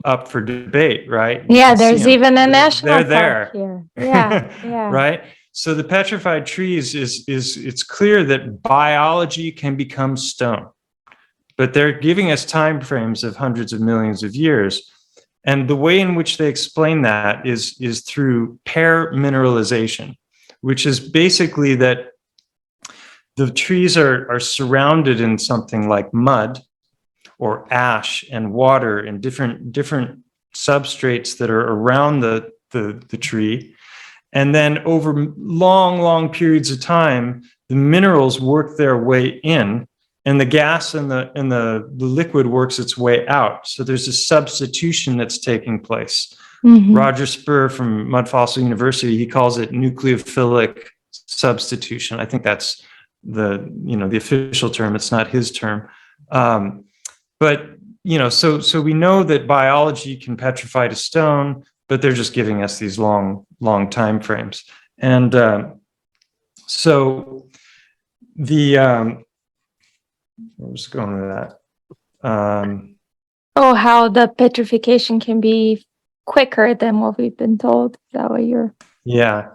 up for debate, right? Yeah, there's even a national park here. Yeah, yeah. Right? So the petrified trees it's clear that biology can become stone, but they're giving us time frames of hundreds of millions of years. And the way in which they explain that is through pair mineralization, which is basically that the trees are surrounded in something like mud or ash and water and different substrates that are around the tree. And then over long periods of time, the minerals work their way in, and the gas and the liquid works its way out. So there's a substitution that's taking place. Roger Spur from Mud Fossil University, he calls it nucleophilic substitution. I think that's the official term. It's not his term. But so we know that biology can petrify a stone, but they're just giving us these long time frames. And so the I was going with that. How the petrification can be quicker than what we've been told. Is that what you're? Yeah.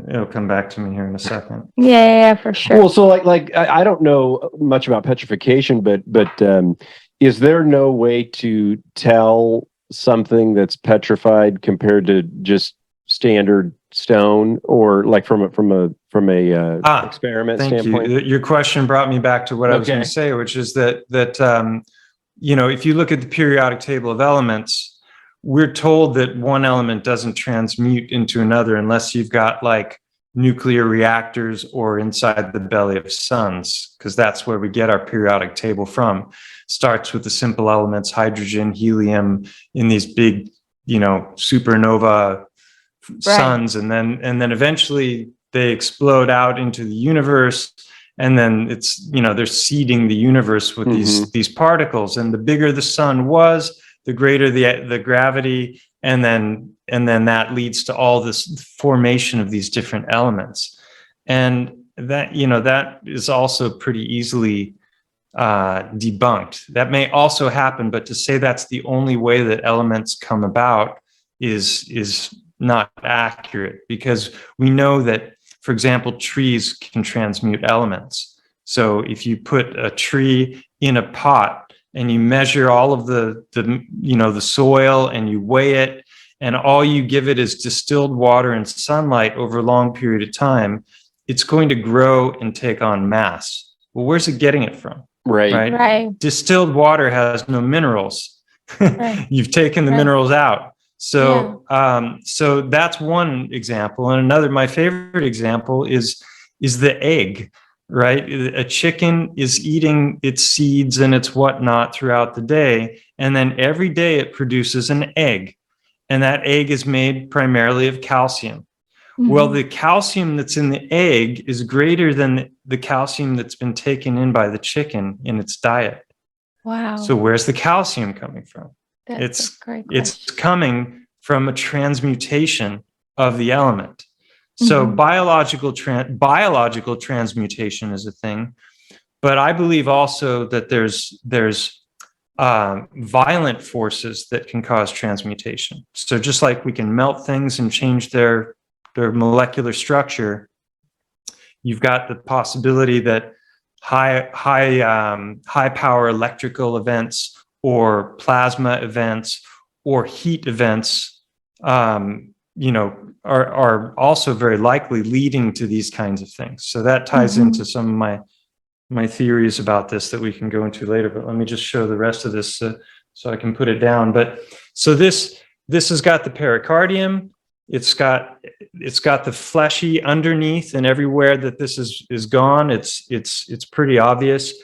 it'll come back to me here in a second. Yeah, for sure. Well, so I don't know much about petrification, but is there no way to tell something that's petrified compared to just standard stone, or like from a experiment Thank standpoint? you. Your question brought me back to what I was going to say, which is that if you look at the periodic table of elements, we're told that one element doesn't transmute into another unless you've got like nuclear reactors or inside the belly of suns, because that's where we get our periodic table from. Starts with the simple elements, hydrogen, helium, in these big, supernova suns, and then eventually they explode out into the universe, and then it's they're seeding the universe with these particles, and the bigger the sun was, the greater the gravity, and then that leads to all this formation of these different elements. And that that is also pretty easily debunked. That may also happen, but to say that's the only way that elements come about is not accurate, because we know that, for example, trees can transmute elements. So if you put a tree in a pot and you measure all of the soil and you weigh it, and all you give it is distilled water and sunlight over a long period of time, it's going to grow and take on mass. Well, where's it getting it from? Right. Distilled water has no minerals. Right. You've taken the minerals out. So, so that's one example. And another, my favorite example is the egg. Right? A chicken is eating its seeds and its whatnot throughout the day. And then every day it produces an egg. And that egg is made primarily of calcium. Well, the calcium that's in the egg is greater than the calcium that's been taken in by the chicken in its diet. Wow. So where's the calcium coming from? That's a great question. It's coming from a transmutation of the element. So biological transmutation is a thing, but I believe also that there's violent forces that can cause transmutation. So just like we can melt things and change their molecular structure, you've got the possibility that high power electrical events or plasma events or heat events, are also very likely leading to these kinds of things. So that ties into some of my theories about this that we can go into later. But let me just show the rest of this so I can put it down. But so this has got the pericardium. It's got the fleshy underneath, and everywhere that this is gone, it's pretty obvious.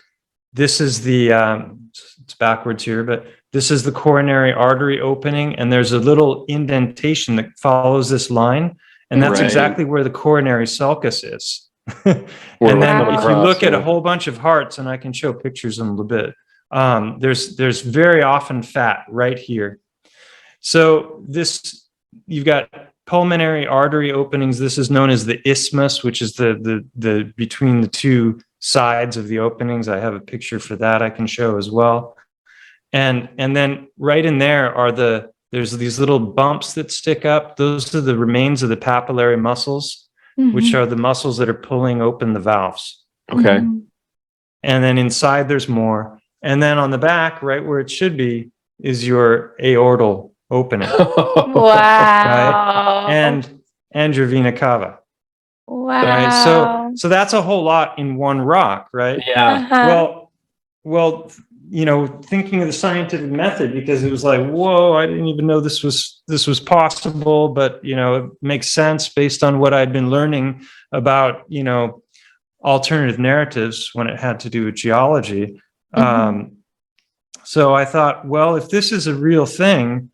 This is it's backwards here, but this is the coronary artery opening, and there's a little indentation that follows this line, and that's exactly where the coronary sulcus is. And then if you look at a whole bunch of hearts, and I can show pictures in a little bit, there's very often fat right here. So you've got pulmonary artery openings. This is known as the isthmus, which is the between the two sides of the openings. I have a picture for that I can show as well. And then right in there there's these little bumps that stick up. Those are the remains of the papillary muscles, which are the muscles that are pulling open the valves. Okay. And then inside there's more. And then on the back, right where it should be, is your aortal opening. Wow. Right? And your vena cava. Wow. Right? So that's a whole lot in one rock, right? Yeah. Well, thinking of the scientific method, because it was like, whoa, I didn't even know this was possible, but it makes sense based on what I'd been learning about alternative narratives when it had to do with geology. So I thought, well, if this is a real thing,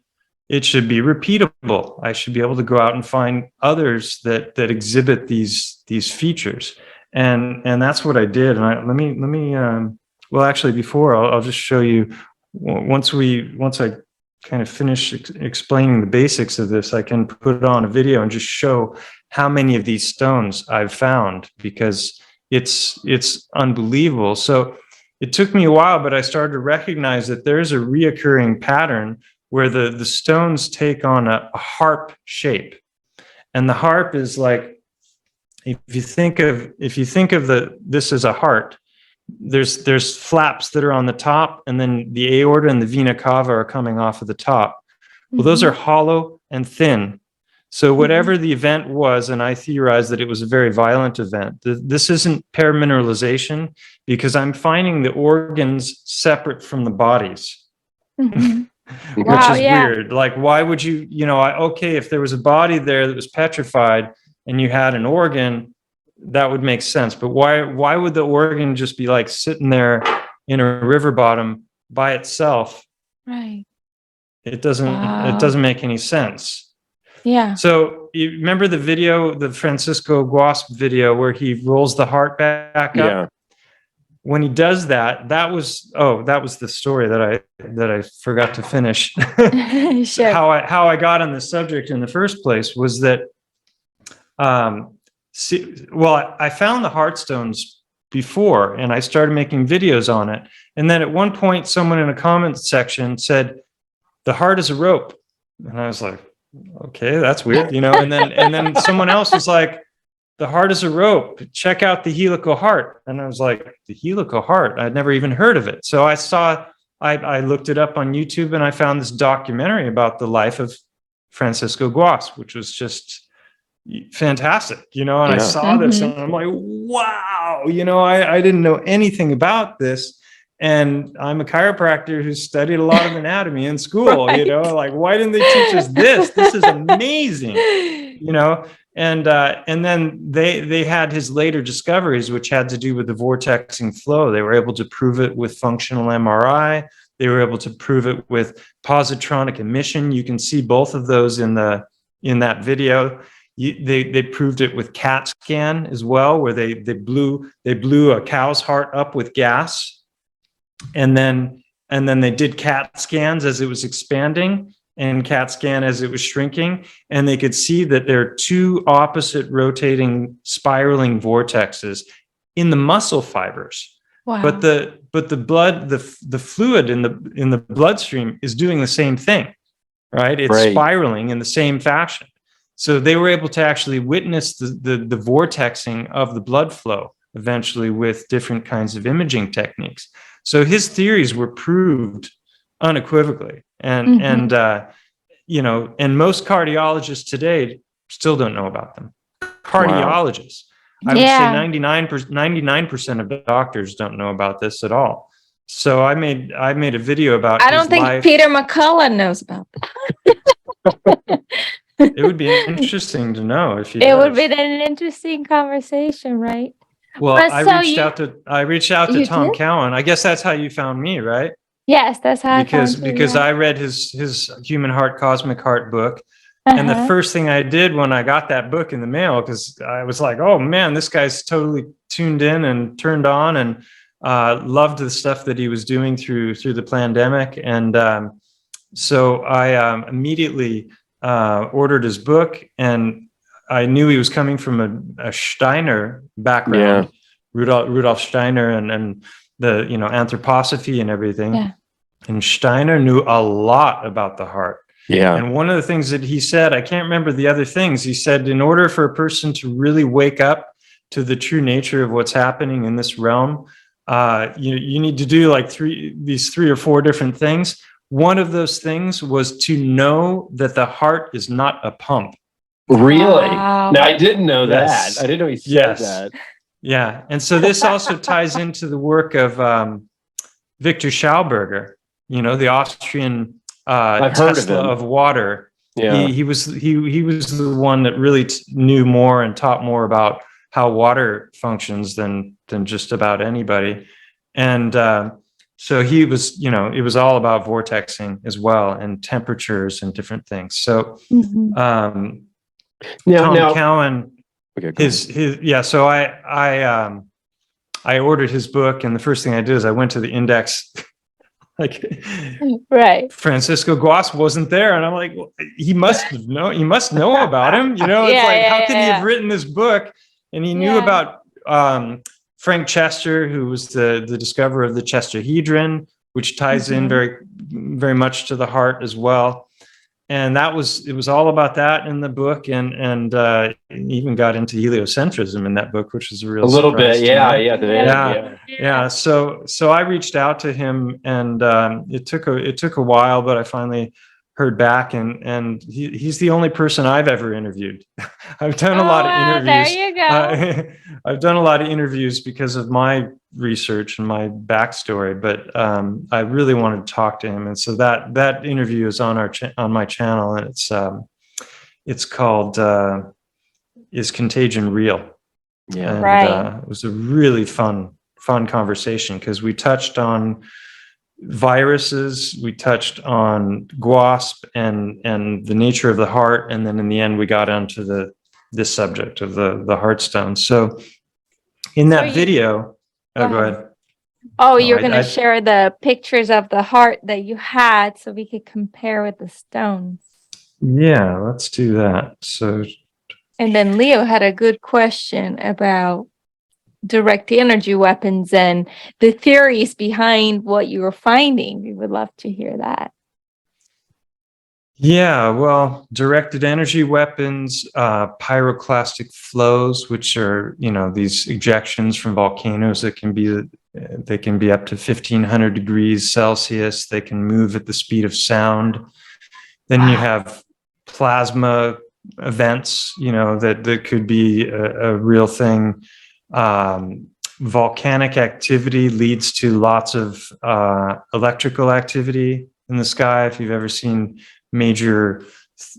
it should be repeatable. I should be able to go out and find others that exhibit these features, and that's what I did. And let me. Well, actually, before I'll just show you. Once I kind of finish explaining the basics of this, I can put on a video and just show how many of these stones I've found, because it's unbelievable. So it took me a while, but I started to recognize that there's a reoccurring pattern where the stones take on a harp shape. And the harp is like if you think of this as a heart, there's flaps that are on the top, and then the aorta and the vena cava are coming off of the top. Well, those are hollow and thin. So whatever the event was, and I theorized that it was a very violent event, this isn't paramineralization, because I'm finding the organs separate from the bodies, which is weird. Like, why would you, okay, if there was a body there that was petrified and you had an organ, that would make sense. But why would the organ just be like sitting there in a river bottom by itself? Right. It doesn't make any sense. Yeah. So you remember the video, the Francisco Guasp video, where he rolls the heart back up? Yeah. When he does that, that was the story that I forgot to finish. Sure. How I got on this subject in the first place was that, I found the heart stones before, and I started making videos on it. And then at one point, someone in a comment section said, "The heart is a rope," and I was like, okay, that's weird, and then someone else was like, "The heart is a rope. Check out the helical heart." And I was like, the helical heart? I'd never even heard of it. So I looked it up on YouTube, and I found this documentary about the life of Francisco Guasp, which was just fantastic, and I saw this, and I'm like, wow, I didn't know anything about this. And I'm a chiropractor who studied a lot of anatomy in school, like, why didn't they teach us this? This is amazing, and then they had his later discoveries, which had to do with the vortexing flow. They were able to prove it with functional MRI. They were able to prove it with positronic emission. You can see both of those in that video. They proved it with CAT scan as well, where they blew a cow's heart up with gas. And then they did CAT scans as it was expanding and CAT scan as it was shrinking. And they could see that there are two opposite rotating spiraling vortexes in the muscle fibers. Wow. But the blood, the fluid in the bloodstream is doing the same thing, right? It's spiraling in the same fashion. So they were able to actually witness the vortexing of the blood flow eventually with different kinds of imaging techniques. So his theories were proved unequivocally, and most cardiologists today still don't know about them. Cardiologists, I would say 99% of doctors don't know about this at all. So I made a video about. I don't think Peter McCullough knows about that. It would be interesting to know if he. It would be an interesting conversation, right? Well, I reached out to Tom Cowan. I guess that's how you found me, right? Yes, that's how because I read his Human Heart, Cosmic Heart book. And the first thing I did when I got that book in the mail, because I was like, oh man, this guy's totally tuned in and turned on, and loved the stuff that he was doing through the pandemic. And so I immediately ordered his book, and I knew he was coming from a Steiner background, Rudolf Steiner, and the anthroposophy and everything. Yeah. And Steiner knew a lot about the heart. Yeah. And one of the things that he said, I can't remember the other things, he said, in order for a person to really wake up to the true nature of what's happening in this realm, you need to do like these three or four different things. One of those things was to know that the heart is not a pump. Really? Wow. Now, I didn't know that. I didn't know he said that. Yeah. And so this also ties into the work of Victor Schauberger, the Austrian Tesla of water. Yeah. He was the one that really knew more and taught more about how water functions than just about anybody. And so he was, it was all about vortexing as well, and temperatures and different things. So Tom Cowan, so I ordered his book, and the first thing I did is I went to the index, Francisco Guasp wasn't there, and I'm like, well, he must know about him, it's how could he have written this book? And he knew about Frank Chester, who was the discoverer of the Chesterhedron, which ties in very, very much to the heart as well. that it was all about that in the book, and even got into heliocentrism in that book, which was a real little surprise bit, to yeah, me. yeah, Yeah. So I reached out to him, and it took a while, but I finally heard back, and he's the only person I've ever interviewed. I've done a lot of interviews. There you go. I've done a lot of interviews because of my research and my backstory, but I really wanted to talk to him, and so that interview is on on my channel, and it's called "Is Contagion Real?" Yeah. And Right. it was a really fun conversation because we touched on viruses, we touched on GWASP and the nature of the heart, and then in the end we got onto this subject of the heart stone. So in that video, go ahead. Oh, you're going to share the pictures of the heart that you had so we could compare with the stones. Yeah, let's do that. So, and then Leo had a good question about direct energy weapons and the theories behind what you were finding. We would love to hear that. Yeah, well, directed energy weapons, pyroclastic flows, which are, these ejections from volcanoes that can be up to 1,500 degrees Celsius. They can move at the speed of sound. Then you have plasma events, that could be a real thing. Volcanic activity leads to lots of electrical activity in the sky. If you've ever seen major,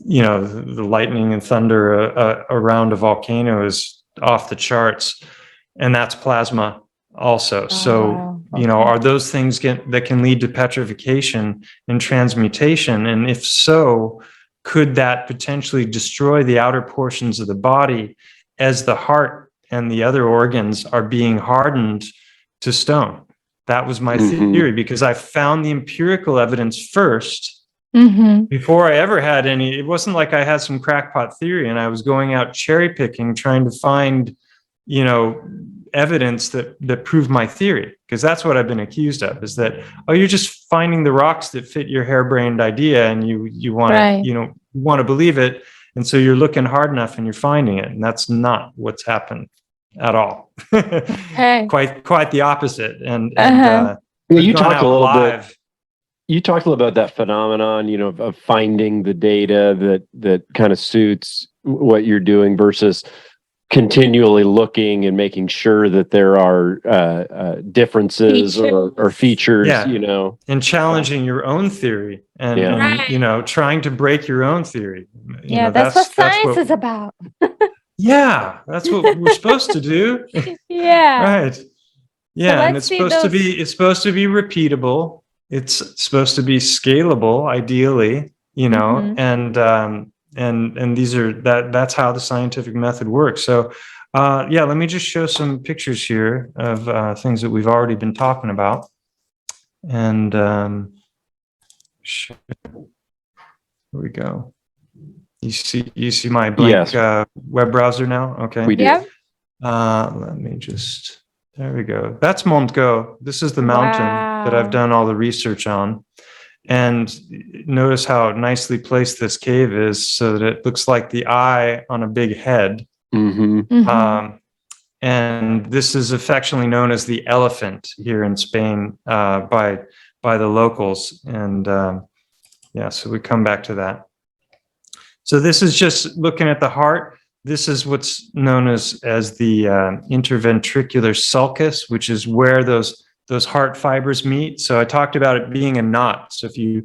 the lightning and thunder around a volcano is off the charts, and that's plasma also. So, are those things that can lead to petrification and transmutation? And if so, could that potentially destroy the outer portions of the body as the heart and the other organs are being hardened to stone? That was my theory, because I found the empirical evidence first before I ever had any. It wasn't like I had some crackpot theory and I was going out cherry picking, trying to find, evidence that proved my theory, because that's what I've been accused of, is that, you're just finding the rocks that fit your harebrained idea and you want to, want to believe it. And so you're looking hard enough and you're finding it. And that's not what's happened at all. Quite the opposite. And you talked a little bit. You talked a little about that phenomenon, of finding the data that kind of suits what you're doing versus continually looking and making sure that there are differences or features, and challenging your own theory and trying to break your own theory. That's what science is about. Yeah, that's what we're supposed to do. Right. Yeah, and it's supposed to be repeatable. It's supposed to be scalable, ideally, and these are that's how the scientific method works. So let me just show some pictures here of things that we've already been talking about. And here we go. You see my blank web browser now? Okay. We do. Let me just, there we go. That's Mont Go. This is the mountain that I've done all the research on. And notice how nicely placed this cave is, so that it looks like the eye on a big head. And this is affectionately known as the elephant here in Spain by the locals. And so we come back to that. So this is just looking at the heart. This is what's known as the interventricular sulcus, which is where those heart fibers meet. So I talked about it being a knot. So if you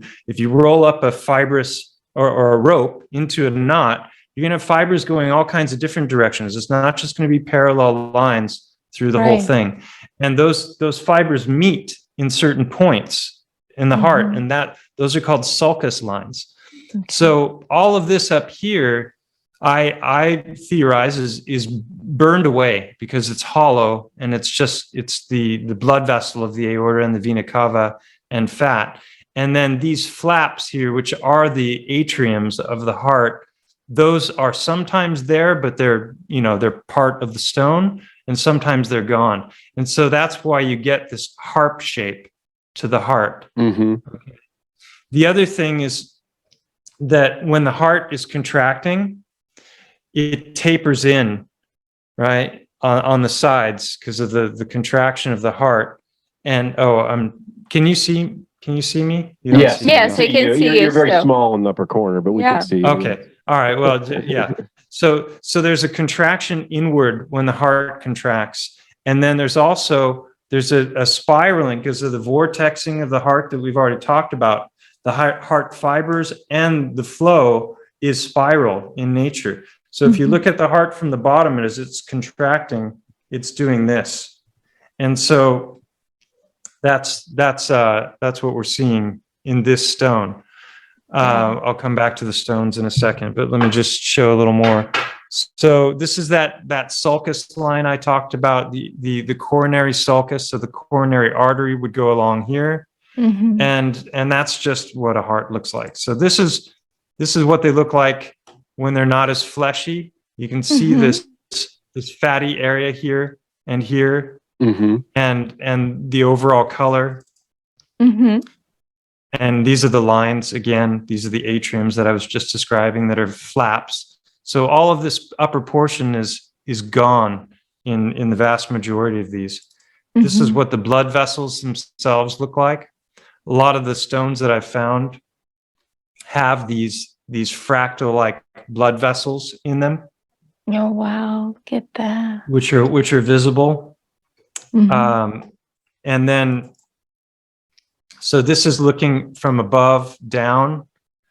roll up a fibrous or a rope into a knot, you're going to have fibers going all kinds of different directions. It's not just going to be parallel lines through the whole thing. And those fibers meet in certain points in the heart, and those are called sulcus lines. So all of this up here, I theorize is burned away because it's hollow, and it's the blood vessel of the aorta and the vena cava and fat. And then these flaps here, which are the atriums of the heart, those are sometimes there, but they're part of the stone, and sometimes they're gone. And so that's why you get this harp shape to the heart. Okay. The other thing is, that when the heart is contracting, it tapers in, right, on the sides because of the contraction of the heart. And can you see me? You don't Yes, see me, Yes, no. I can see you You're very still. small in the upper corner, but we Yeah. can see you. Okay. All right. Well, yeah. So there's a contraction inward when the heart contracts. And then there's a spiraling because of the vortexing of the heart that we've already talked about. The heart fibers and the flow is spiral in nature. So if you look at the heart from the bottom, as it's contracting, it's doing this. And so that's what we're seeing in this stone. I'll come back to the stones in a second, but let me just show a little more. So this is that sulcus line I talked about, the coronary sulcus. So the coronary artery would go along here, and that's just what a heart looks like. So this is what they look like when they're not as fleshy. You can see this fatty area here and here, and the overall color. And these are the lines, again, these are the atriums that I was just describing that are flaps. So all of this upper portion is gone in the vast majority of these. This is what the blood vessels themselves look like. A lot of the stones that I've found have these fractal-like blood vessels in them. Oh, wow. Look at that. Which are visible. And then, so this is looking from above down,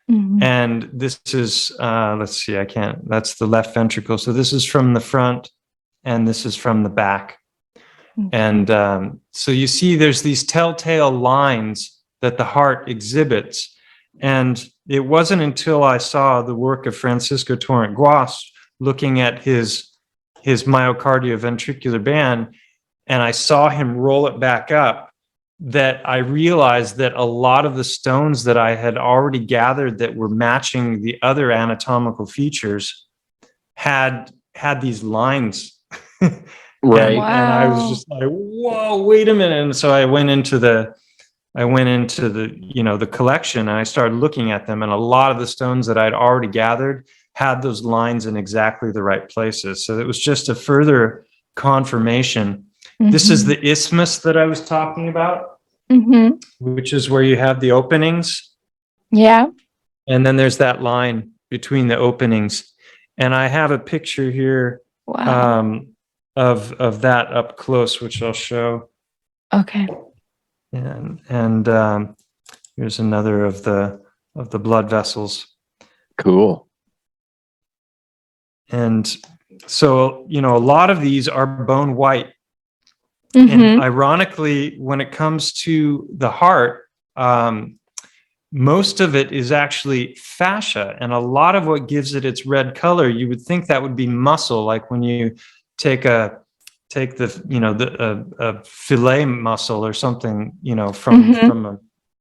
and this is, let's see, that's the left ventricle. So this is from the front, and this is from the back. And so you see there's these telltale lines that the heart exhibits. And it wasn't until I saw the work of Francisco Torrent looking at his myocardial-ventricular band, and I saw him roll it back up, that I realized that a lot of the stones that I had already gathered that were matching the other anatomical features had these lines. Right. And I was just like, whoa, wait a minute. And so I went into the the collection, and I started looking at them, and a lot of the stones that I'd already gathered had those lines in exactly the right places. So it was just a further confirmation. This is the isthmus that I was talking about, which is where you have the openings. Yeah. And then there's that line between the openings. And I have a picture here of that up close, which I'll show. Okay. And here's another of the blood vessels. Cool. And so, a lot of these are bone white. And ironically, when it comes to the heart, most of it is actually fascia. And a lot of what gives it its red color, you would think that would be muscle, like when you take a fillet muscle or something,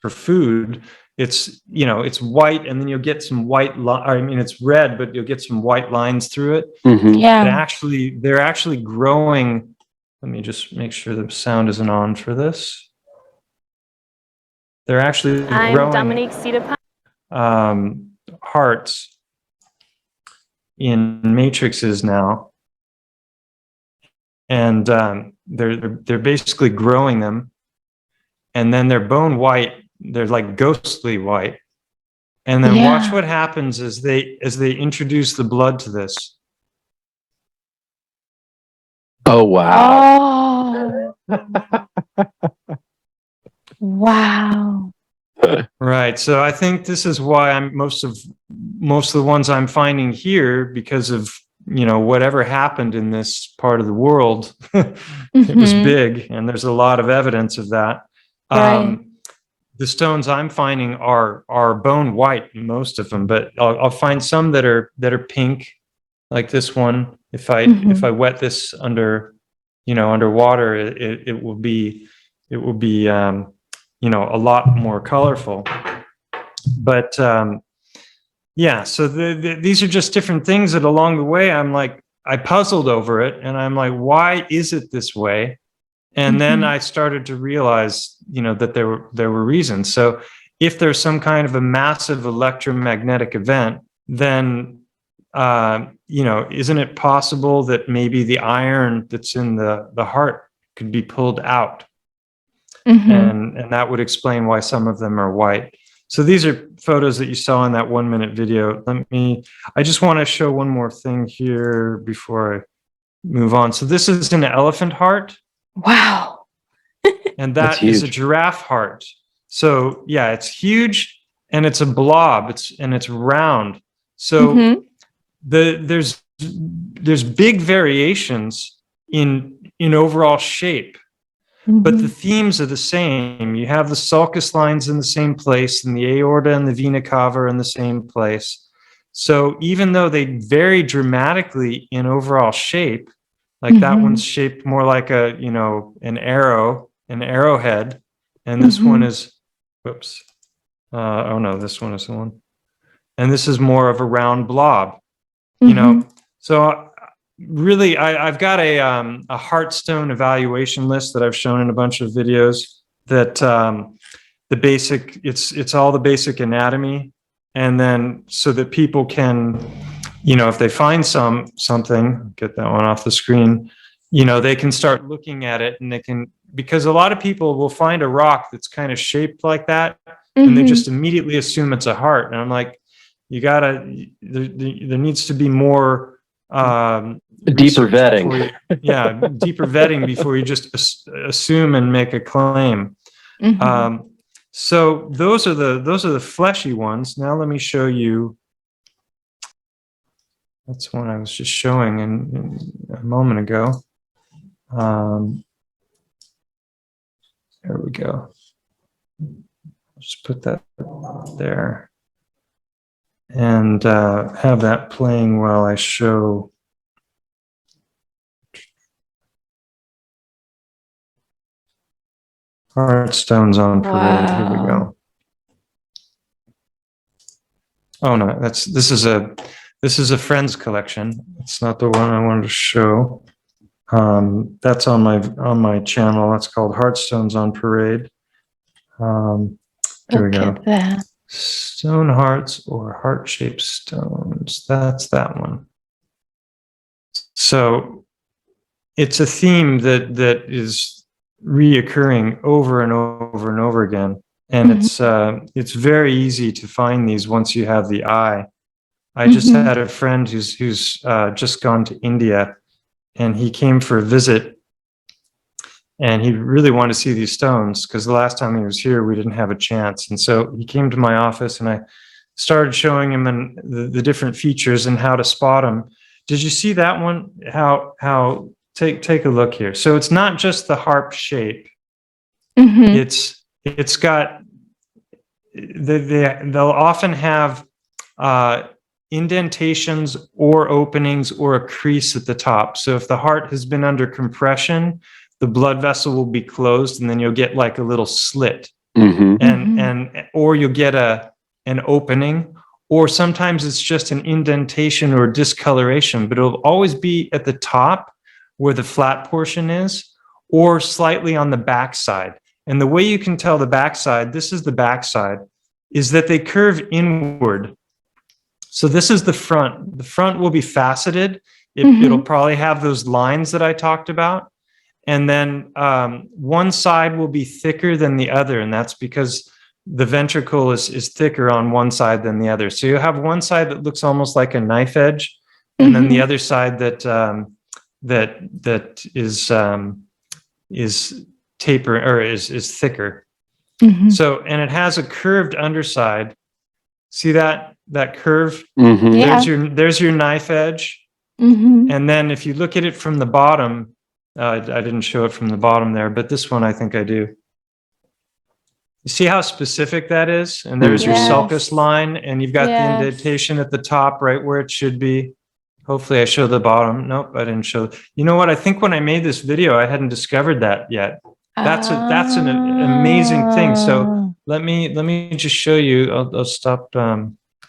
for food. It's white, and then you'll get some white it's red, but you'll get some white lines through it. Yeah. They're actually growing. Let me just make sure the sound isn't on for this. They're actually growing hearts in matrices now. And they're basically growing them, and then they're bone white. They're like ghostly white. And then watch what happens as they introduce the blood to this. Oh, wow. Oh. Wow. Right. So I think this is why most of the ones I'm finding here, because of whatever happened in this part of the world, it was big, and there's a lot of evidence of that. Right. The stones I'm finding are bone white, most of them, but I'll find some that are pink, like this one. If I wet this under water, it will be a lot more colorful. But so these are just different things that along the way I puzzled over it, and I'm like, why is it this way? And then I started to realize, that there were reasons. So if there's some kind of a massive electromagnetic event, then isn't it possible that maybe the iron that's in the heart could be pulled out? And that would explain why some of them are white. So these are photos that you saw in that 1-minute video. I just want to show one more thing here before I move on. So this is an elephant heart. Wow. And that is a giraffe heart. So yeah, it's huge and it's a blob. It's round. So there's big variations in overall shape. But the themes are the same. You have the sulcus lines in the same place, and the aorta and the vena cava are in the same place. So even though they vary dramatically in overall shape, like that one's shaped more like an arrowhead, and this one is, this one is the one, and this is more of a round blob. So really, I've got a Heartstone evaluation list that I've shown in a bunch of videos. That it's all the basic anatomy, and then so that people can, if they find something, get that one off the screen, they can start looking at it, and they can, because a lot of people will find a rock that's kind of shaped like that, and they just immediately assume it's a heart, and I'm like, there needs to be more deeper vetting. Deeper vetting before you just assume and make a claim. So those are the fleshy ones. Now let me show you. That's one I was just showing in a moment ago. There we go. Just put that there. And have that playing while I show. Heartstones on parade. Here we go. Oh no, this is a friend's collection. It's not the one I wanted to show. That's on my channel. That's called Heartstones on Parade. There we go. That. Stone hearts or heart-shaped stones. That's that one. So it's a theme that is reoccurring over and over and over again. And it's very easy to find these once you have the eye. I just had a friend who's just gone to India, and he came for a visit, and he really wanted to see these stones because the last time he was here, we didn't have a chance. And so he came to my office, and I started showing him the different features and how to spot them. Did you see that one? How take a look here. So it's not just the harp shape. It's got, they'll often have indentations or openings or a crease at the top. So if the heart has been under compression, the blood vessel will be closed, and then you'll get like a little slit, or you'll get an opening, or sometimes it's just an indentation or discoloration, but it'll always be at the top where the flat portion is, or slightly on the backside. And the way you can tell the backside, this is the backside, is that they curve inward. So this is the front. The front will be faceted. It'll probably have those lines that I talked about. And then one side will be thicker than the other, and that's because the ventricle is thicker on one side than the other. So you have one side that looks almost like a knife edge, and then the other side that is taper or is thicker. So, and it has a curved underside. See that curve? There's your knife edge. And then if you look at it from the bottom, I didn't show it from the bottom there, but this one I think I do. You see how specific that is? And there's your sulcus line, and you've got the indentation at the top right where it should be. Hopefully I show the bottom. Nope, I didn't show. You know what? I think when I made this video, I hadn't discovered that yet. That's an amazing thing. So let me just show you. I'll stop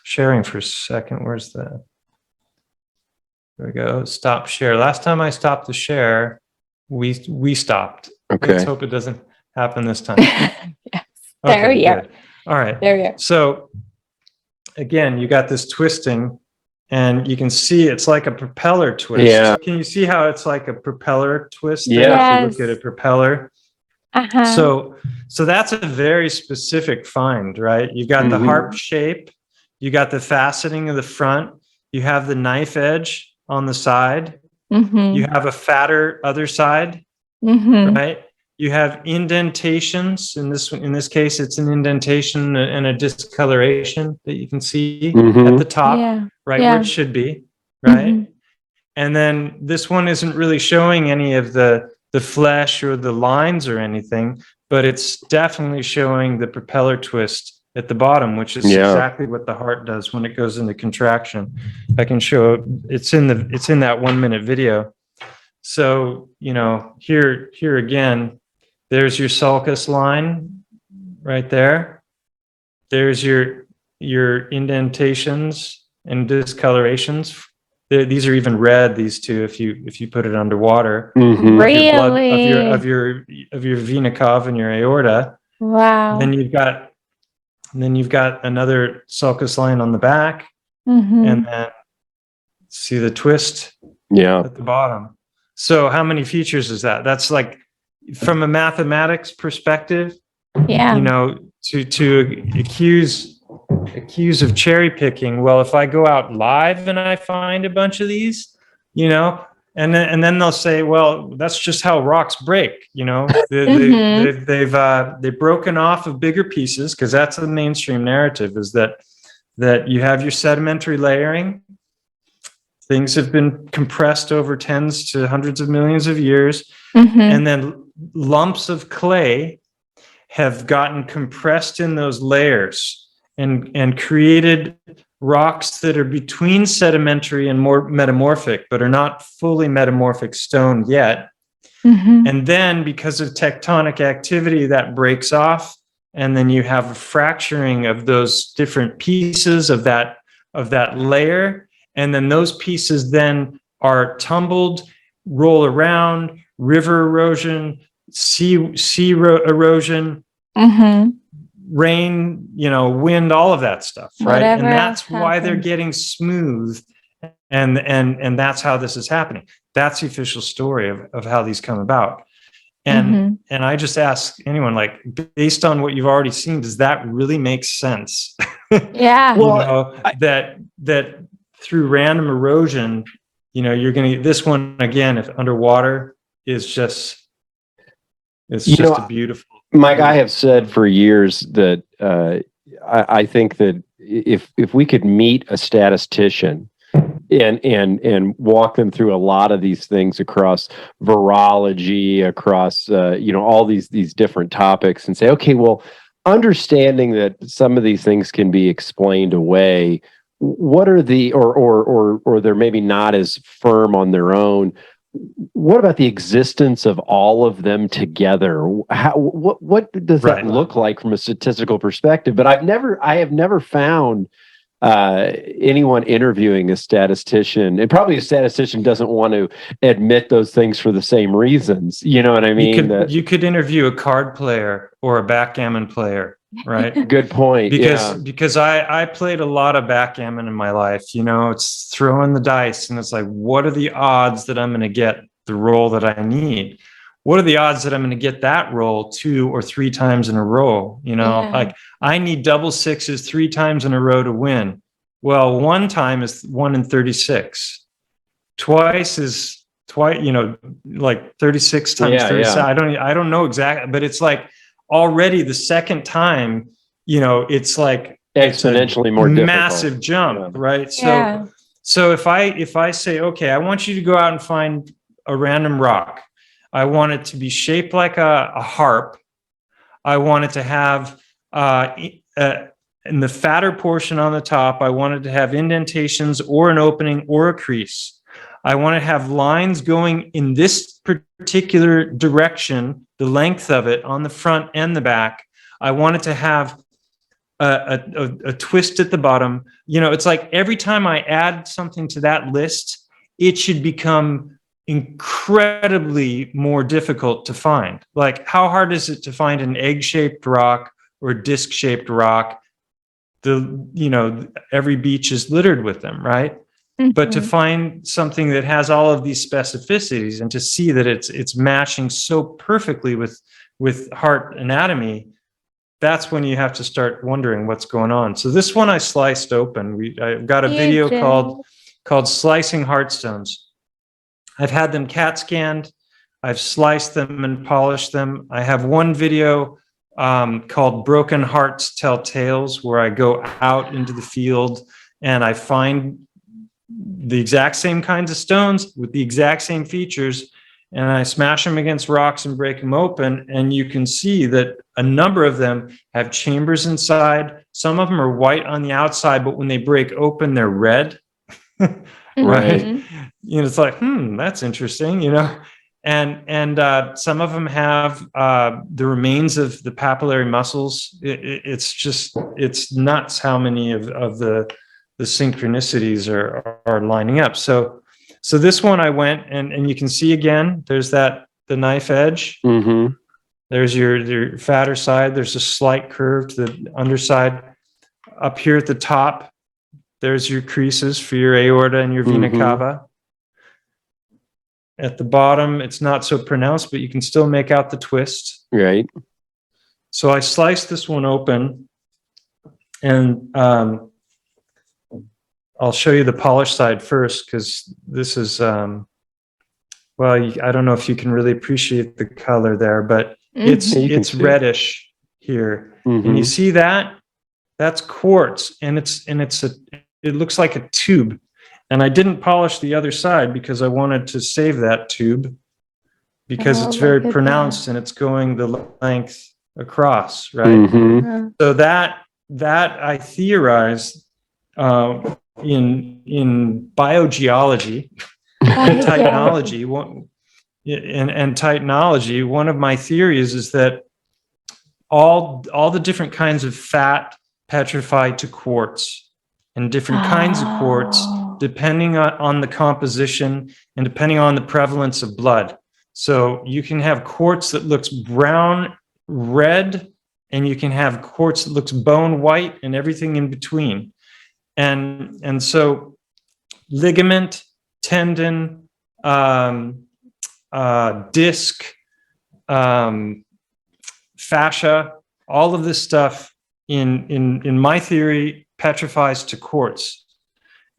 sharing for a second. Where's that? There we go. Stop share. Last time I stopped the share, we stopped. Okay. Let's hope it doesn't happen this time. Yes. There we are. All right. There we are. So again, you got this twisting, and you can see it's like a propeller twist. Yeah. Can you see how it's like a propeller twist? Yeah. There? If you Yes. look at a propeller. So that's a very specific find, right? You got the harp shape, you got the faceting of the front, you have the knife edge on the side, you have a fatter other side, right? You have indentations. In this case, it's an indentation and a discoloration that you can see at the top, right where it should be, right? And then this one isn't really showing any of the flesh or the lines or anything, but it's definitely showing the propeller twist at the bottom, which is exactly what the heart does when it goes into contraction. I can show it's in that 1 minute video. So, here again, there's your sulcus line right there. There's your indentations and discolorations. These are even red, these two, if you put it underwater. Really? Of your vena cava and your aorta. Wow. Then you've got another sulcus line on the back, and then see the twist at the bottom. So how many features is that? That's like, from a mathematics perspective, to accuse of cherry picking. Well, if I go out live and I find a bunch of these, and then they'll say, well, that's just how rocks break. They've broken off of bigger pieces, because that's the mainstream narrative, is that you have your sedimentary layering. Things have been compressed over tens to hundreds of millions of years, and then lumps of clay have gotten compressed in those layers and created rocks that are between sedimentary and more metamorphic, but are not fully metamorphic stone yet. And then, because of tectonic activity, that breaks off, and then you have a fracturing of those different pieces of that layer, and then those pieces then are tumbled, roll around, river erosion, sea erosion, rain, wind, all of that stuff, right? Whatever and that's else why happens. they're getting smooth, and that's how this is happening. That's the official story of how these come about. And I just ask anyone, like, based on what you've already seen, does that really make sense? Yeah. Well, that through random erosion, you're going to, this one again, if underwater, is just, it's just a beautiful. Mike, I have said for years that I think that if we could meet a statistician and walk them through a lot of these things across virology, across all these different topics, and say, okay, well, understanding that some of these things can be explained away, what are the or they're maybe not as firm on their own. What about the existence of all of them together? What does that look like from a statistical perspective? But I have never found anyone interviewing a statistician, and probably a statistician doesn't want to admit those things for the same reasons. You know what I mean? You could interview a card player or a backgammon player, right? Good point. Because I played a lot of backgammon in my life. It's throwing the dice, and it's like, what are the odds that I'm going to get the roll that I need? What are the odds that I'm going to get that roll 2 or 3 times in a row? Like, I need double sixes 3 times in a row to win. Well, 1 time is 1 in 36. Twice is like 36 times 36. I don't know exactly, but it's like already the second time, it's like exponentially more difficult. Massive jump, right? Yeah. So if I say, okay, I want you to go out and find a random rock. I want it to be shaped like a harp. I want it to have in the fatter portion on the top, I want it to have indentations or an opening or a crease. I want to have lines going in this particular direction, the length of it on the front and the back. I want it to have a twist at the bottom. It's like every time I add something to that list, it should become incredibly more difficult to find. Like, how hard is it to find an egg-shaped rock or disc-shaped rock, every beach is littered with them, right? But to find something that has all of these specificities and to see that it's matching so perfectly with heart anatomy, that's when you have to start wondering what's going on. So this one I sliced open. I've got a video called Slicing Heartstones. I've had them CAT scanned. I've sliced them and polished them. I have one video called Broken Hearts Tell Tales, where I go out into the field and I find the exact same kinds of stones with the exact same features, and I smash them against rocks and break them open. And you can see that a number of them have chambers inside. Some of them are white on the outside, but when they break open, they're red. Right? It's like, that's interesting, And some of them have the remains of the papillary muscles. It's nuts how many of the synchronicities are lining up. So this one I went and you can see again, there's the knife edge. There's your fatter side. There's a slight curve to the underside. Up here at the top, there's your creases for your aorta and your vena cava. At the bottom, it's not so pronounced, but you can still make out the twist. Right. So I sliced this one open, and I'll show you the polished side first, because this is, I don't know if you can really appreciate the color there, but it's reddish here. And you see that? That's quartz, and it looks like a tube. And I didn't polish the other side because I wanted to save that tube, because it's very pronounced and it's going the length across, right? So that I theorized in biogeology and titanology. And titanology, one of my theories is that all the different kinds of fat petrify to quartz, and different kinds of quartz depending on the composition and depending on the prevalence of blood. So you can have quartz that looks brown, red, and you can have quartz that looks bone white, and everything in between. And so ligament, tendon, disc, fascia, all of this stuff in my theory petrifies to quartz.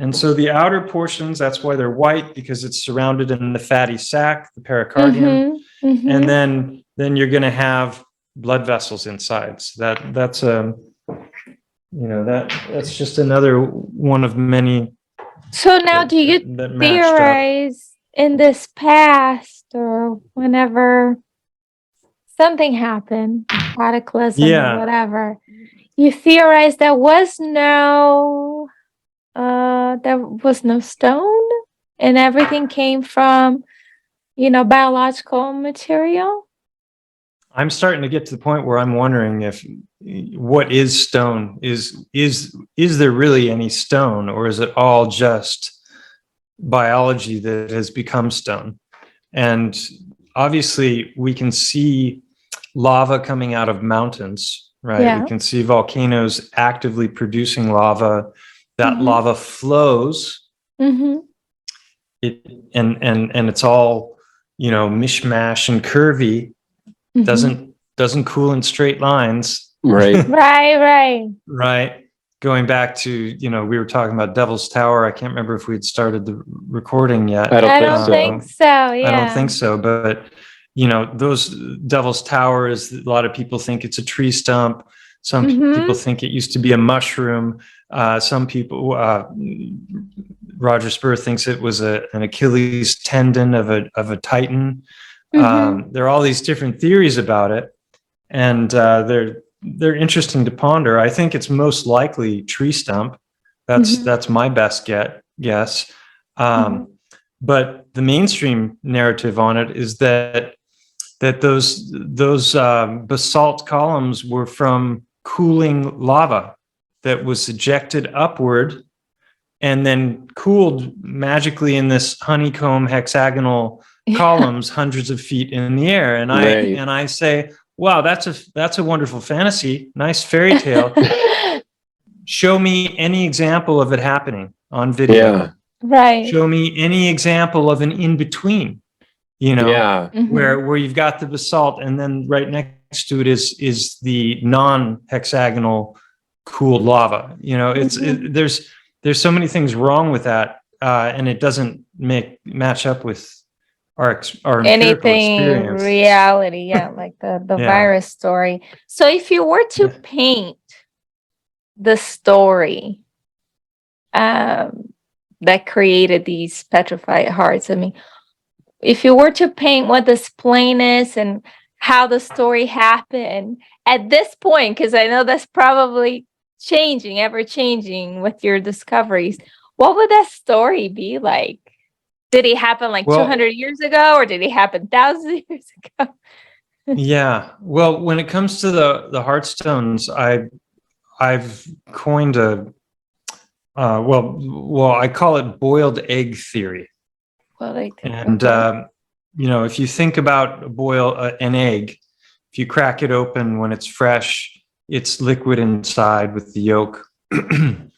And so the outer portions, that's why they're white, because it's surrounded in the fatty sac, the pericardium. And then you're going to have blood vessels inside. So that's just another one of many. So now, do you theorize in this past, or whenever something happened, cataclysm or whatever, you theorize there was no stone, and everything came from, biological material? I'm starting to get to the point where I'm wondering what is stone? Is there really any stone, or is it all just biology that has become stone? And obviously we can see lava coming out of mountains, right? Yeah. We can see volcanoes actively producing lava. That lava flows. And it's all, mishmash and curvy. Doesn't cool in straight lines. Right. Right. Going back to, we were talking about Devil's Tower. I can't remember if we'd started the recording yet. I don't think so. Yeah. I don't think so. But, those Devil's Tower is, a lot of people think it's a tree stump. Some people think it used to be a mushroom. Some people, Roger Spur thinks it was an Achilles tendon of a Titan. There are all these different theories about it, and they're interesting to ponder. I think it's most likely tree stump. That's my best guess. But the mainstream narrative on it is that those basalt columns were from cooling lava that was ejected upward and then cooled magically in this honeycomb hexagonal columns hundreds of feet in the air. And I say, wow, that's a wonderful fantasy, nice fairy tale. Show me any example of it happening on video. Yeah. Right. Show me any example of an in between, you know, Yeah. where you've got the basalt, and then right next to it is the non-hexagonal cooled lava. You know, there's so many things wrong with that, and it doesn't match up with our empirical Anything experience. reality, yeah, like the Yeah. virus story. So if you were to paint the story that created these petrified hearts, I mean, if you were to paint what this plane is and how the story happened at this point, because I know that's probably changing, ever changing with your discoveries, what would that story be like? Did it happen like 200 years ago, or did it happen thousands of years ago? Yeah. Well, when it comes to the heartstones, I've coined a I call it boiled egg theory. And you know, if you think about an egg, if you crack it open when it's fresh, it's liquid inside with the yolk, and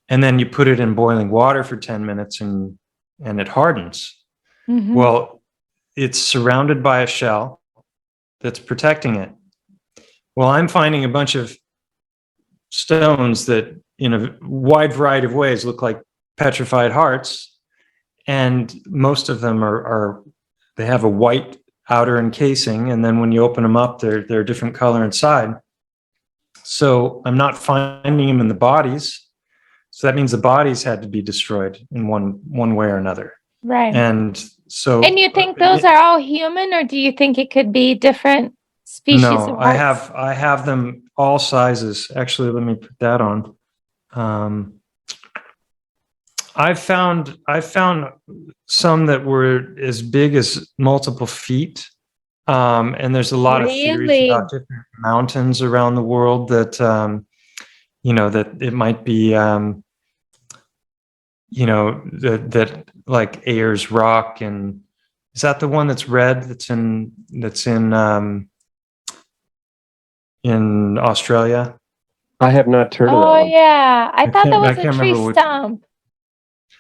then you put it in boiling water for 10 minutes and it hardens. Well, it's surrounded by a shell that's protecting it. Well, I'm finding a bunch of stones that in a wide variety of ways look like petrified hearts, and most of them they have a white outer encasing, and then when you open them up, they're a different color inside. So I'm not finding them in the bodies, so that means the bodies had to be destroyed in one way or another. Right. And so, and you think those are all human, or do you think it could be different species? No, I have them all sizes. Actually, let me put that on. I've found some that were as big as multiple feet, and there's a lot of theories about different mountains around the world that you know, that it might be you know, that like Ayers Rock, and is that the one that's red that's in Australia? I have not heard of that Oh one. yeah, I thought that was I a can't tree remember stump.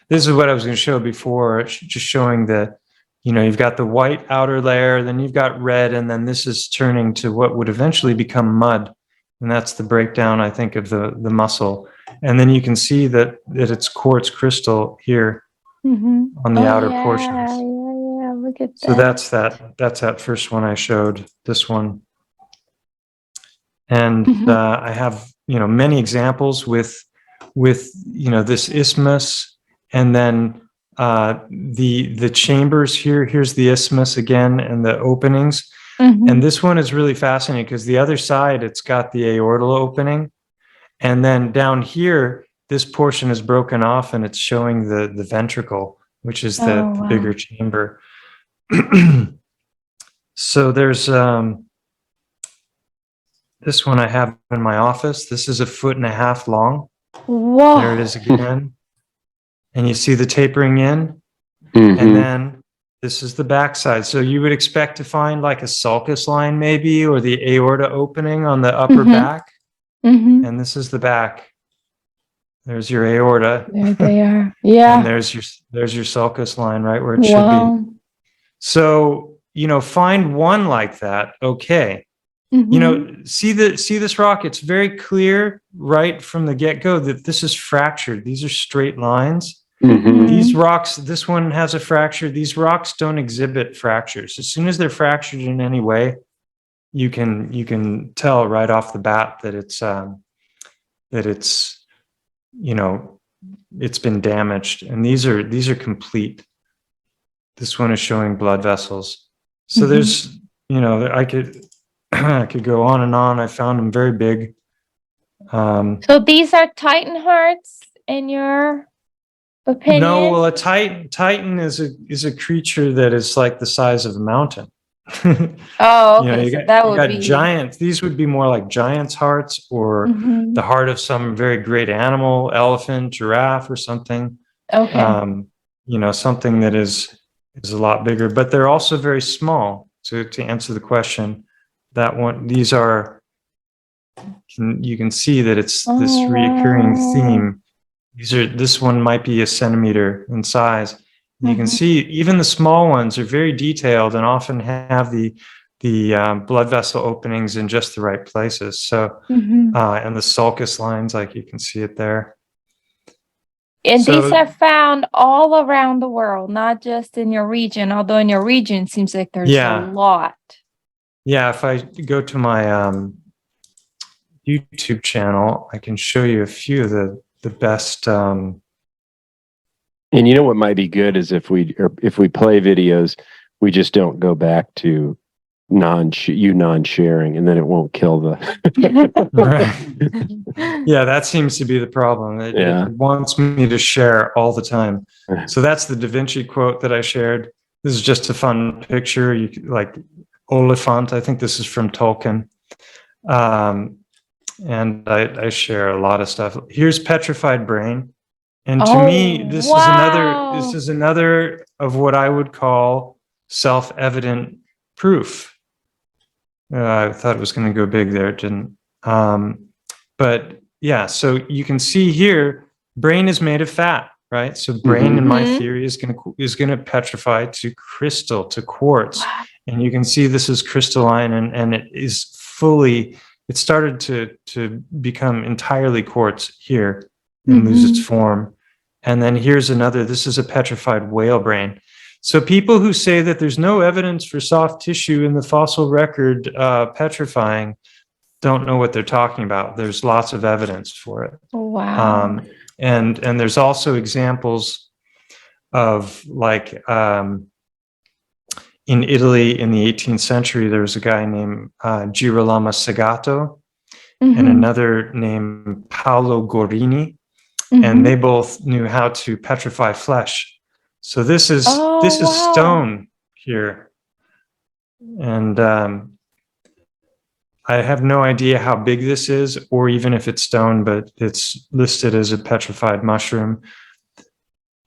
This is what I was going to show before, just showing that, you know, you've got the white outer layer, then you've got red, and then this is turning to what would eventually become mud. And that's the breakdown, I think, of the muscle. And then you can see that it's quartz crystal here on the outer portions. Yeah, look at that. So that's that first one I showed, this one. And I have, you know, many examples with, you know, this isthmus, and then the chambers here. Here's the isthmus again, and the openings. And this one is really fascinating because the other side, it's got the aortal opening, and then down here, this portion is broken off, and it's showing the ventricle, which is the bigger chamber. So there's this one I have in my office. This is 1.5 feet long. Whoa. There it is again. And you see the tapering in. And then this is the backside. So you would expect to find like a sulcus line maybe, or the aorta opening on the upper back. And this is the back. There's your aorta. There they are. Yeah. And there's your sulcus line right where it should be. So, you know, find one like that. Okay. You know, see this rock. It's very clear right from the get-go that this is fractured. These are straight lines. These rocks, this one has a fracture. These rocks don't exhibit fractures. As soon as they're fractured in any way, you can tell right off the bat that it's you know, it's been damaged. And these are complete. This one is showing blood vessels. So there's, you know, I could go on and on. I found them very big. So these are Titan hearts in your opinion? No, well, a Titan is a creature that is like the size of a mountain. Oh, You know, okay. you So got, that you would got be giants. These would be more like giants' hearts, or the heart of some very great animal, elephant, giraffe, or something. okay. You know, something that is a lot bigger, but they're also very small. To answer the question, that one. These are, you can see that it's this reoccurring theme. This one might be a centimeter in size. And you can see even the small ones are very detailed and often have the blood vessel openings in just the right places. So, and the sulcus lines, like you can see it there. And So- these are found all around the world, not just in your region, although in your region it seems like there's a lot. Yeah, if I go to my YouTube channel, I can show you a few of the best. And you know what might be good is if we play videos, we just don't go back to non-sharing, and then it won't kill the. Right. Yeah, that seems to be the problem. It wants me to share all the time. So that's the Da Vinci quote that I shared. This is just a fun picture. You like Oliphant. I think this is from Tolkien. And I share a lot of stuff. Here's Petrified Brain. And to me, this is another of what I would call self-evident proof. I thought it was going to go big there. It didn't. But yeah, so you can see here, brain is made of fat, right? So brain in my theory is going to petrify to crystal, to quartz. And you can see this is crystalline and it is fully, it started to become entirely quartz here and lose its form. And then here's another, this is a petrified whale brain. So people who say that there's no evidence for soft tissue in the fossil record petrifying don't know what they're talking about. There's lots of evidence for it. Wow. And there's also examples of like in Italy in the 18th century, there was a guy named Girolamo Segato and another named Paolo Gorini. And they both knew how to petrify flesh. So this is stone here, and I have no idea how big this is, or even if it's stone, but it's listed as a petrified mushroom.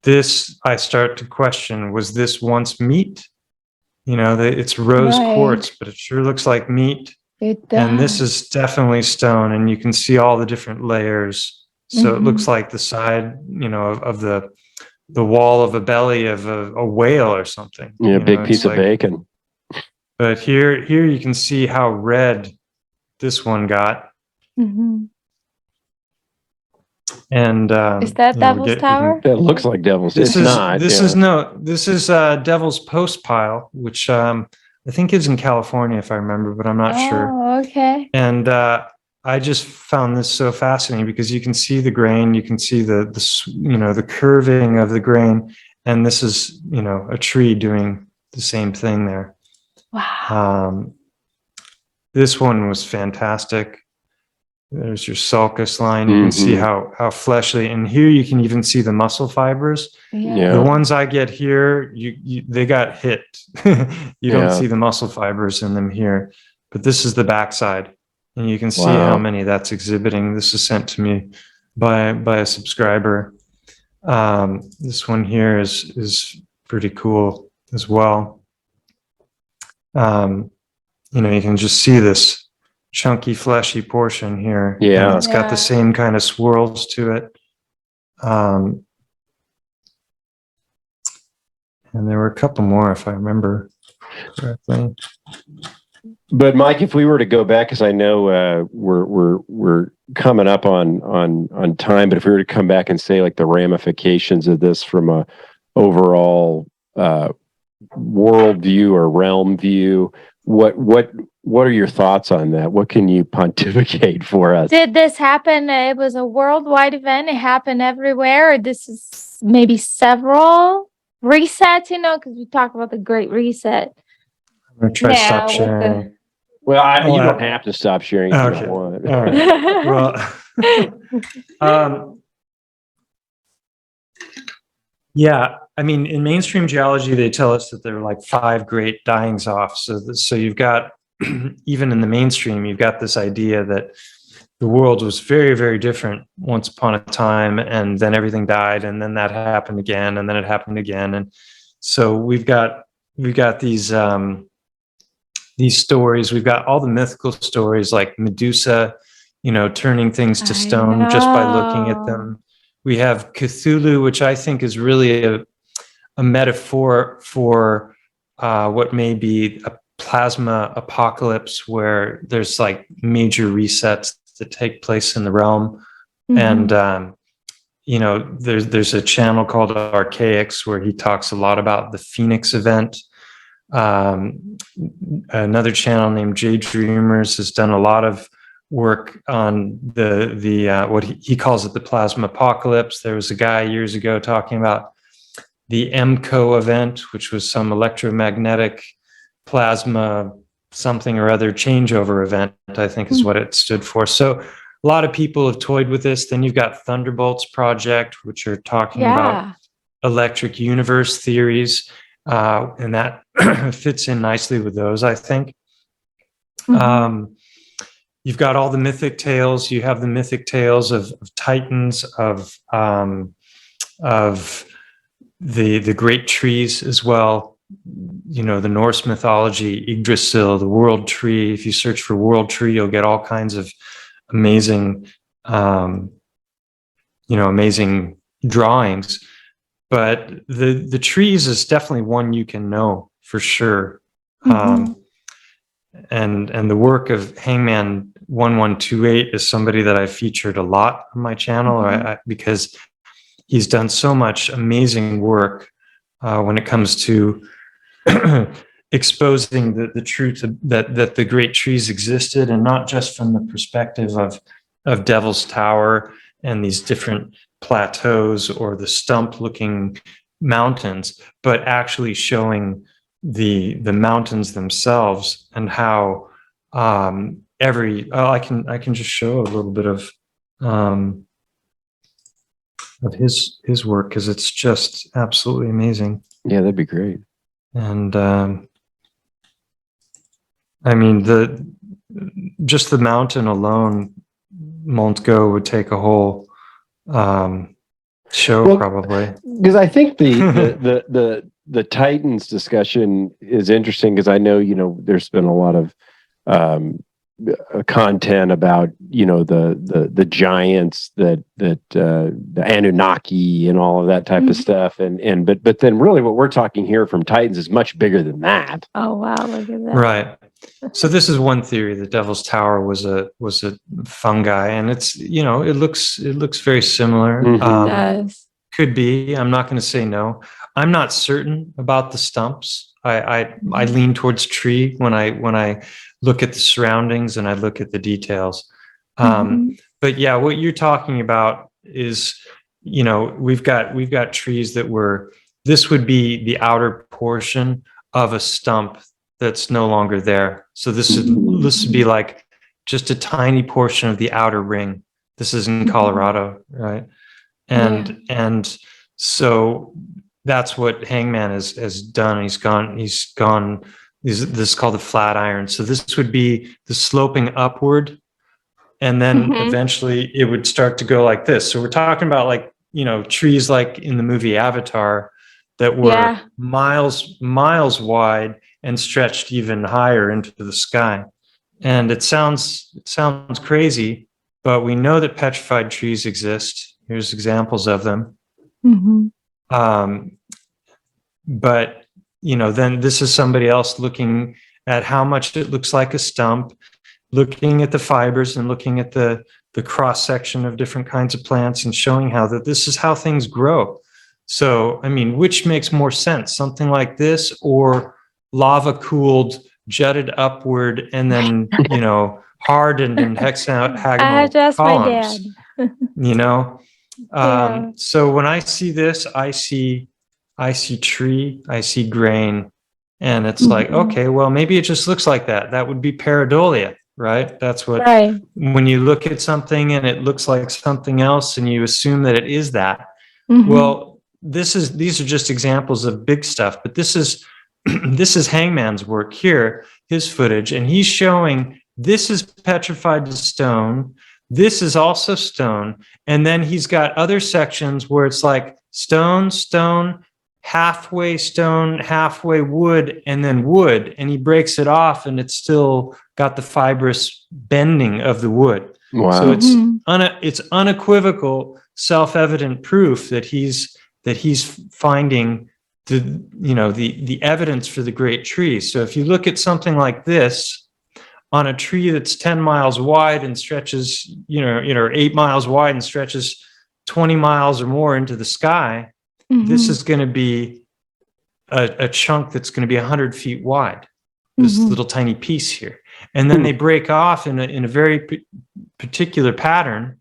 This I start to question: was this once meat? You know, it's rose quartz, but it sure looks like meat. It does. And this is definitely stone, and you can see all the different layers. So it looks like the side, you know, of the wall of a belly of a whale or something. Yeah, big piece of bacon. But here you can see how red this one got. And is that Devil's Tower? That looks like Devil's. This is Devil's Post Pile, which I think is in California, if I remember, but I'm not sure. Oh, okay. And I just found this so fascinating because you can see the grain, you can see the curving of the grain, and this is, you know, a tree doing the same thing there. Wow. This one was fantastic. There's your sulcus line. You can see how fleshly, and here you can even see the muscle fibers. Yeah. The ones I get here, they got hit. You don't see the muscle fibers in them here, but this is the backside. And you can see how many that's exhibiting. This is sent to me by a subscriber. This one here is pretty cool as well. You know, you can just see this chunky, fleshy portion here. Yeah, it's got the same kind of swirls to it. And there were a couple more, if I remember correctly. But Mike, if we were to go back, because I know we're coming up on time, but if we were to come back and say like the ramifications of this from a overall world view or realm view, what are your thoughts on that? What can you pontificate for us? Did this happen? It was a worldwide event. It happened everywhere. Or this is maybe several resets, you know, because we talked about the Great Reset. I'm going to try to stop sharing. Well, you don't have to stop sharing if you don't want. All right. Well, yeah, I mean, in mainstream geology, they tell us that there are like 5 great dyings off. So you've got, even in the mainstream, you've got this idea that the world was very, very different once upon a time, and then everything died, and then that happened again, and then it happened again. And so we've got these these stories. We've got all the mythical stories like Medusa, turning things to stone just by looking at them. We have Cthulhu, which I think is really a metaphor for what may be a plasma apocalypse, where there's like major resets that take place in the realm. And there's a channel called Archaics where he talks a lot about the Phoenix event. Another channel named J Dreamers has done a lot of work on the what he calls it, the plasma apocalypse. There was a guy years ago talking about the MCO event, which was some electromagnetic plasma something or other changeover event, I think is what it stood for. So a lot of people have toyed with this. Then you've got Thunderbolts Project, which are talking about electric universe theories, and that fits in nicely with those, I think. You've got all the mythic tales. You have the mythic tales of Titans, of the great trees as well. The Norse mythology, Yggdrasil, the world tree. If you search for world tree, you'll get all kinds of amazing, amazing drawings. But the trees is definitely one you can know for sure. And the work of Hangman 1128 is somebody that I've featured a lot on my channel, because he's done so much amazing work when it comes to exposing the truth that the great trees existed, and not just from the perspective of Devil's Tower and these different plateaus or the stump-looking mountains, but actually showing the mountains themselves and how I can just show a little bit of his work, because it's just absolutely amazing. Yeah, that'd be great. And I mean, just the mountain alone, Montgo would take a whole show, probably. Because I think the Titans discussion is interesting, because I know there's been a lot of content about the giants, that the Anunnaki and all of that type of stuff, but then really what we're talking here from Titans is much bigger than that. Oh wow, look at that. Right. So this is one theory. The Devil's Tower was a fungi, and it's it looks very similar. It does. Could be. I'm not going to say no. I'm not certain about the stumps. I lean towards tree when I look at the surroundings and I look at the details. But yeah, what you're talking about is, we've got trees this would be the outer portion of a stump that's no longer there. So this would be like just a tiny portion of the outer ring. This is in Colorado, right? And so that's what Hangman has done. He's gone. This is called the flat iron. So this would be the sloping upward, and then eventually it would start to go like this. So we're talking about trees like in the movie Avatar that were miles wide and stretched even higher into the sky. And it sounds crazy, but we know that petrified trees exist. Here's examples of them. But then this is somebody else looking at how much it looks like a stump, looking at the fibers and looking at the cross section of different kinds of plants, and showing how that this is how things grow. So, I mean, which makes more sense, something like this, or lava cooled, jutted upward, and then hardened in hexagonal columns? So when I see this, I see tree, I see grain, and it's like, okay, well, maybe it just looks like that. That would be pareidolia, right? That's what, when you look at something and it looks like something else and you assume that it is that. Well, these are just examples of big stuff, but this is Hangman's work here, his footage, and he's showing this is petrified to stone. This is also stone. And then he's got other sections where it's like stone, halfway stone, halfway wood, and then wood, and he breaks it off, and it's still got the fibrous bending of the wood. Wow. So it's unequivocal, self-evident proof that he's finding the evidence for the great trees. So if you look at something like this on a tree that's 10 miles wide and stretches, 8 miles wide and stretches 20 miles or more into the sky, this is going to be a chunk that's going to be 100 feet wide, this little tiny piece here. And then they break off in a very particular pattern.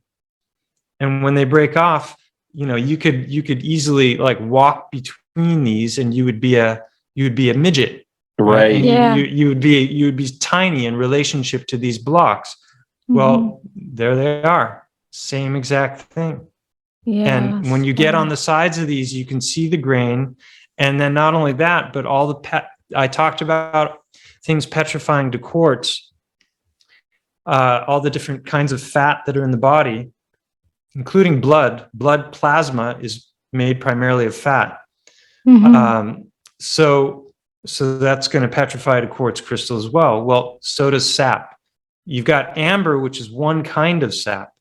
And when they break off, you could easily like walk between these, and you would be a midget. Right. And you would be tiny in relationship to these blocks. Well, there they are. Same exact thing. Yeah. And when you get on the sides of these, you can see the grain. And then not only that, but all I talked about things petrifying to quartz, all the different kinds of fat that are in the body, including blood. Blood plasma is made primarily of fat. So that's going to petrify to quartz crystal as well. Well, so does sap. You've got amber, which is one kind of sap,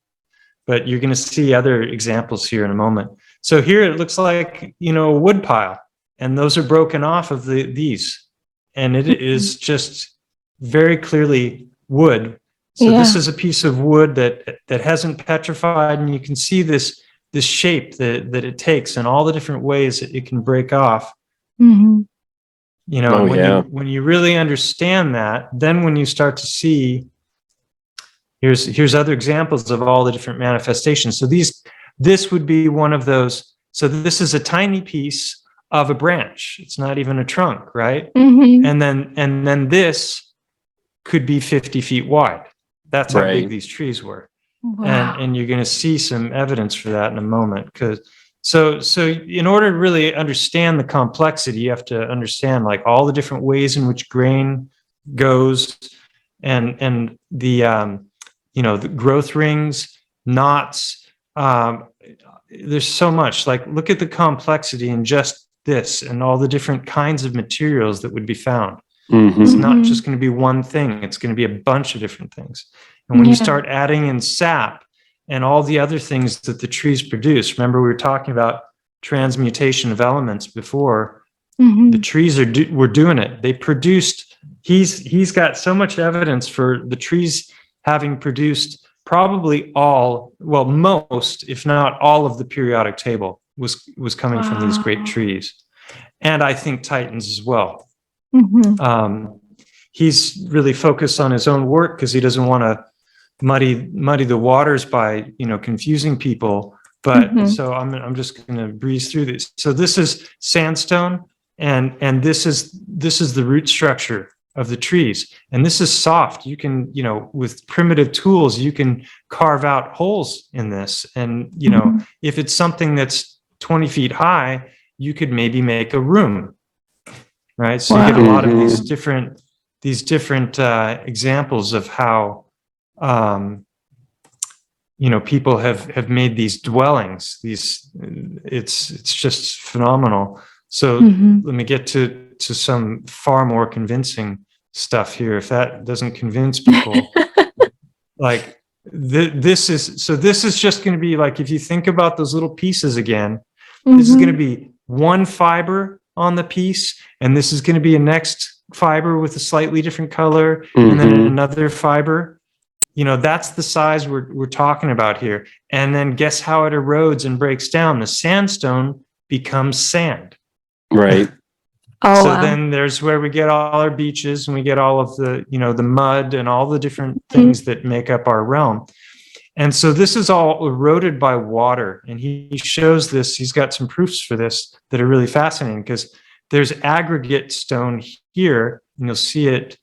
but you're going to see other examples here in a moment. So here it looks like, a wood pile, and those are broken off of these, and it is just very clearly wood. So this is a piece of wood that hasn't petrified, and you can see this shape that it takes and all the different ways that it can break off. When you really understand that, then when you start to see, here's other examples of all the different manifestations. So this would be one of those. So this is a tiny piece of a branch. It's not even a trunk, right? And then this could be 50 feet wide. That's how big these trees were. Wow. And you're going to see some evidence for that in a moment. So in order to really understand the complexity, you have to understand like all the different ways in which grain goes, and the the growth rings, knots. There's so much. Like, look at the complexity in just this and all the different kinds of materials that would be found. It's not just going to be one thing. It's going to be a bunch of different things. And when you start adding in sap and all the other things that the trees produce, remember we were talking about transmutation of elements before. The trees were doing it. They produced. He's got so much evidence for the trees having produced probably most, if not all, of the periodic table was coming from these great trees, and I think Titans as well. He's really focused on his own work because he doesn't want to muddy the waters by confusing people. But so I'm just going to breeze through this. So this is sandstone, and this is the root structure of the trees, and this is soft. You can with primitive tools you can carve out holes in this, and if it's something that's 20 feet high, you could maybe make a room. Right. So you get a lot of these different examples of how, people have made these dwellings. It's just phenomenal. So let me get to some far more convincing stuff here. If that doesn't convince people, like this is just going to be like, if you think about those little pieces again, this is going to be one fiber on the piece, and this is going to be a next fiber with a slightly different color, and then another fiber. That's the size we're talking about here. And then guess how it erodes and breaks down? The sandstone becomes sand. Right. Then there's where we get all our beaches, and we get all of the the mud and all the different things that make up our realm. And so this is all eroded by water. And he shows this. He's got some proofs for this that are really fascinating, because there's aggregate stone here, and you'll see it.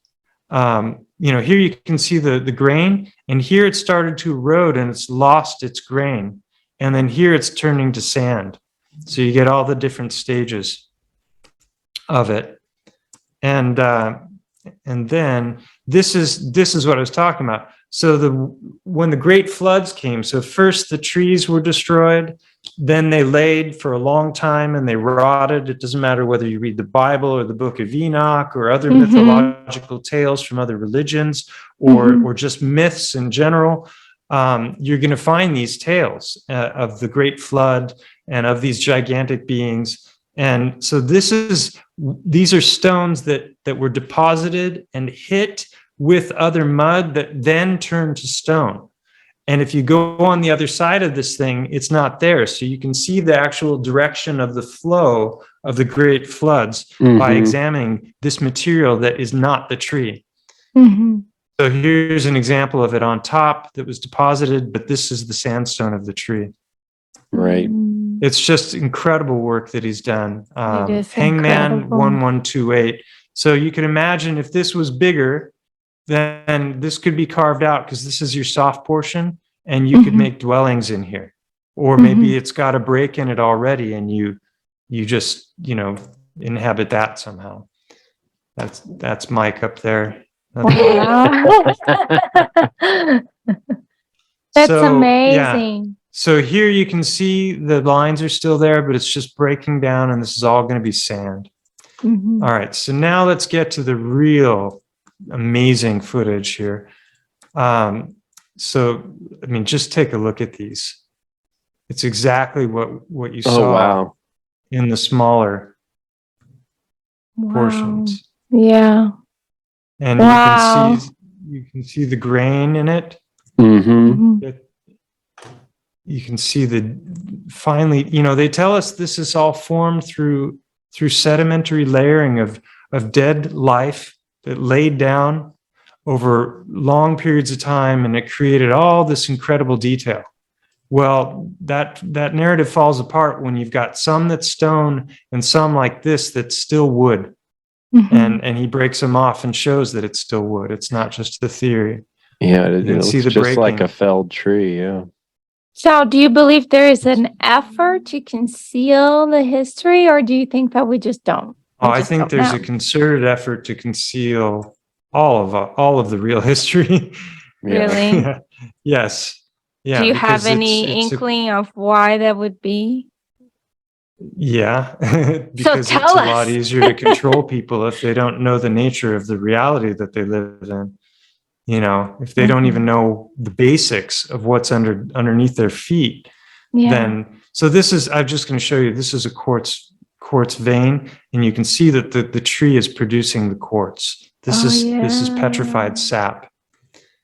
Here you can see the grain, and here it started to erode and it's lost its grain. And then here it's turning to sand. So you get all the different stages of it. And then this is what I was talking about. when the great floods came, so first the trees were destroyed, then they laid for a long time and they rotted. It doesn't matter whether you read the Bible or the Book of Enoch or other mythological tales from other religions or just myths in general. You're going to find these tales of the great flood and of these gigantic beings. And so these are stones that were deposited and hit with other mud that then turned to stone. And if you go on the other side of this thing, it's not there. So you can see the actual direction of the flow of the great floods by examining this material that is not the tree. So here's an example of it on top that was deposited, but this is the sandstone of the tree. Right. It's just incredible work that he's done. It is Hangman incredible. 1128. So you can imagine if this was bigger, then this could be carved out because this is your soft portion and you could make dwellings in here. Or maybe it's got a break in it already and you just, inhabit that somehow. That's Mike up there. Wow. That's amazing. Yeah. So here you can see the lines are still there, but it's just breaking down and this is all going to be sand. All right. So now let's get to the real amazing footage here. Just take a look at these. It's exactly what you saw in the smaller portions. Yeah. And you can see the grain in it. You can see finally, they tell us this is all formed through sedimentary layering of dead life that laid down over long periods of time, and it created all this incredible detail. Well, that narrative falls apart when you've got some that's stone and some like this that's still wood. And he breaks them off and shows that it's still wood. It's not just the theory. Yeah, it looks just like a felled tree. Yeah. So do you believe there is an effort to conceal the history, or do you think that we just don't? I think there's a concerted effort to conceal all of the real history. Really? Yes. Yeah. Do you have any inkling of why that would be? Yeah, because it's a lot easier to control people if they don't know the nature of the reality that they live in. If they don't even know the basics of what's underneath their feet, then I'm just going to show you, this is a quartz vein, and you can see that the tree is producing the quartz. This is petrified sap.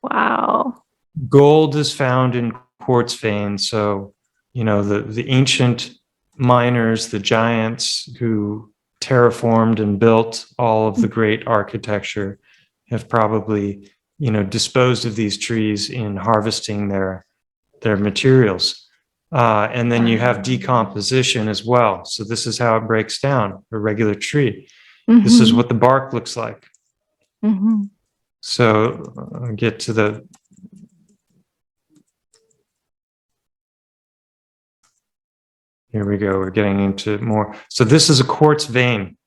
Wow. Gold is found in quartz veins. So, the ancient miners, the giants who terraformed and built all of the great architecture have probably, disposed of these trees in harvesting their materials. And then you have decomposition as well. So this is how it breaks down, a regular tree. This is what the bark looks like. So I'll get to here we go. We're getting into more. So this is a quartz vein.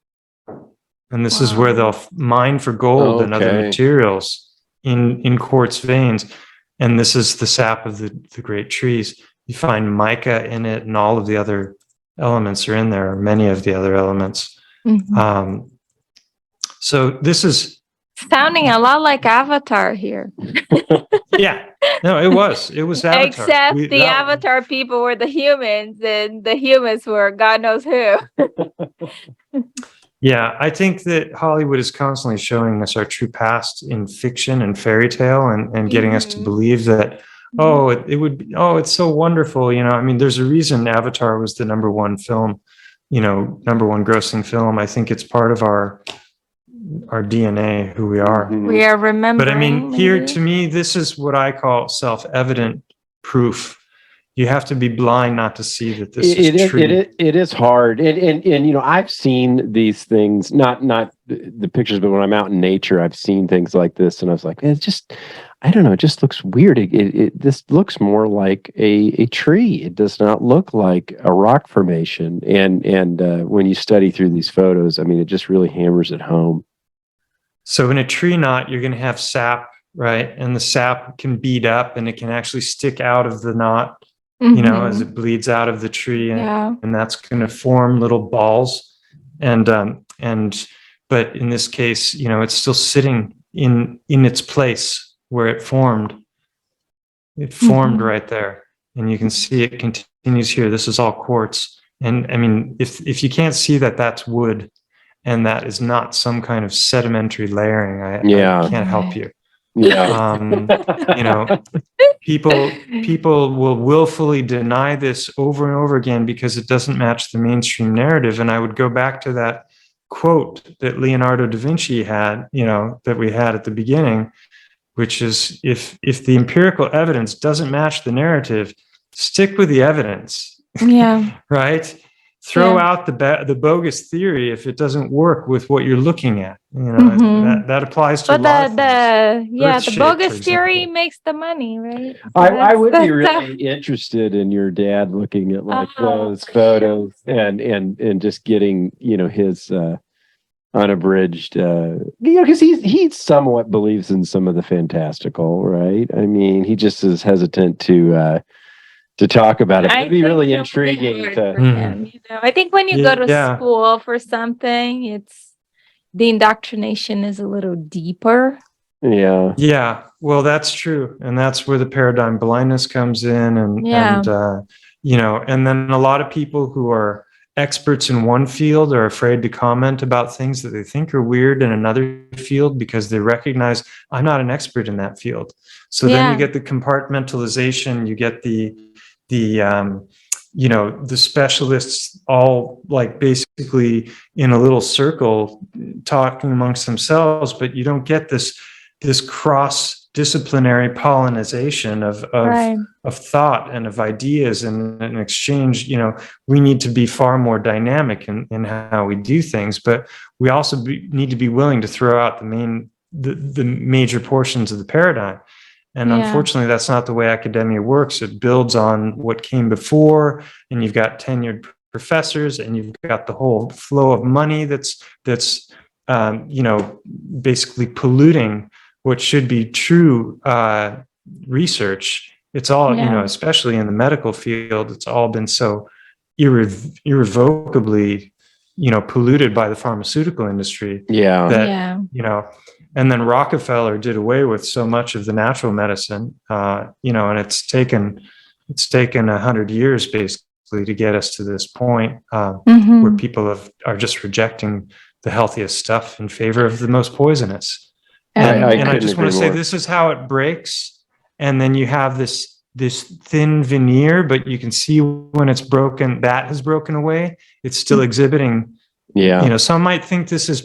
And this is where they'll mine for gold and other materials in quartz veins. And this is the sap of the great trees. You find mica in it, and all of the other elements are in there, or many of the other elements. So this is sounding a lot like Avatar here. Yeah. No, it was Avatar. Except the Avatar people were the humans, and the humans were God knows who. Yeah, I think that Hollywood is constantly showing us our true past in fiction and fairy tale, and getting us to believe that, it's so wonderful. There's a reason Avatar was the number one film, number one grossing film. I think it's part of our DNA, who we are. We are remembering. But here, to me, this is what I call self-evident proof. You have to be blind not to see that this is true. It is hard. And I've seen these things, not the pictures, but when I'm out in nature, I've seen things like this, and I was like, it's just, I don't know, it just looks weird. This looks more like a tree. It does not look like a rock formation. And when you study through these photos, it just really hammers it home. So in a tree knot, you're going to have sap right? And the sap can bead up and it can actually stick out of the knot, you know, as it bleeds out of the tree, and that's going to form little balls. But in this case, you know, it's still sitting in its place where it formed. It formed right there, and you can see it continues here. This is all quartz, and I mean, if you can't see that, that's wood, and that is not some kind of sedimentary layering. I can't help you. Yeah. You know, people will willfully deny this over and over again because it doesn't match the mainstream narrative. And I would go back to that quote that Leonardo da Vinci had, you know, that we had at the beginning, which is if the empirical evidence doesn't match the narrative, stick with the evidence. Yeah. Right? Throw out the bogus theory if it doesn't work with what you're looking at. You know, that applies to a lot of things. The bogus theory makes the money, right? So I would be really interested in your dad looking at like those photos and just getting, you know, his unabridged, you know, because he somewhat believes in some of the fantastical, right? I mean, he just is hesitant to talk about it. It'd be really intriguing for him, you know. I think when you go to school for something, it's the indoctrination is a little deeper. Yeah. Yeah. Well, that's true. And that's where the paradigm blindness comes in. And you know, and then a lot of people who are experts in one field are afraid to comment about things that they think are weird in another field because they recognize I'm not an expert in that field. So then you get the compartmentalization, you get the you know, the specialists all like basically in a little circle talking amongst themselves, but you don't get this cross-disciplinary pollinization of thought and of ideas and an exchange. You know, we need to be far more dynamic in how we do things, but we also need to be willing to throw out the major portions of the paradigm. And unfortunately, that's not the way academia works. It builds on what came before, and you've got tenured professors, and you've got the whole flow of money that's you know, basically polluting what should be true research. It's all, you know, especially in the medical field, it's all been so irrevocably, you know, polluted by the pharmaceutical industry. That, you know, and then Rockefeller did away with so much of the natural medicine, you know, and it's taken 100 years basically to get us to this point where people are just rejecting the healthiest stuff in favor of the most poisonous. And I just want to say this is how it breaks. And then you have this thin veneer, but you can see when it's broken, that has broken away. It's still exhibiting. You know, some might think this is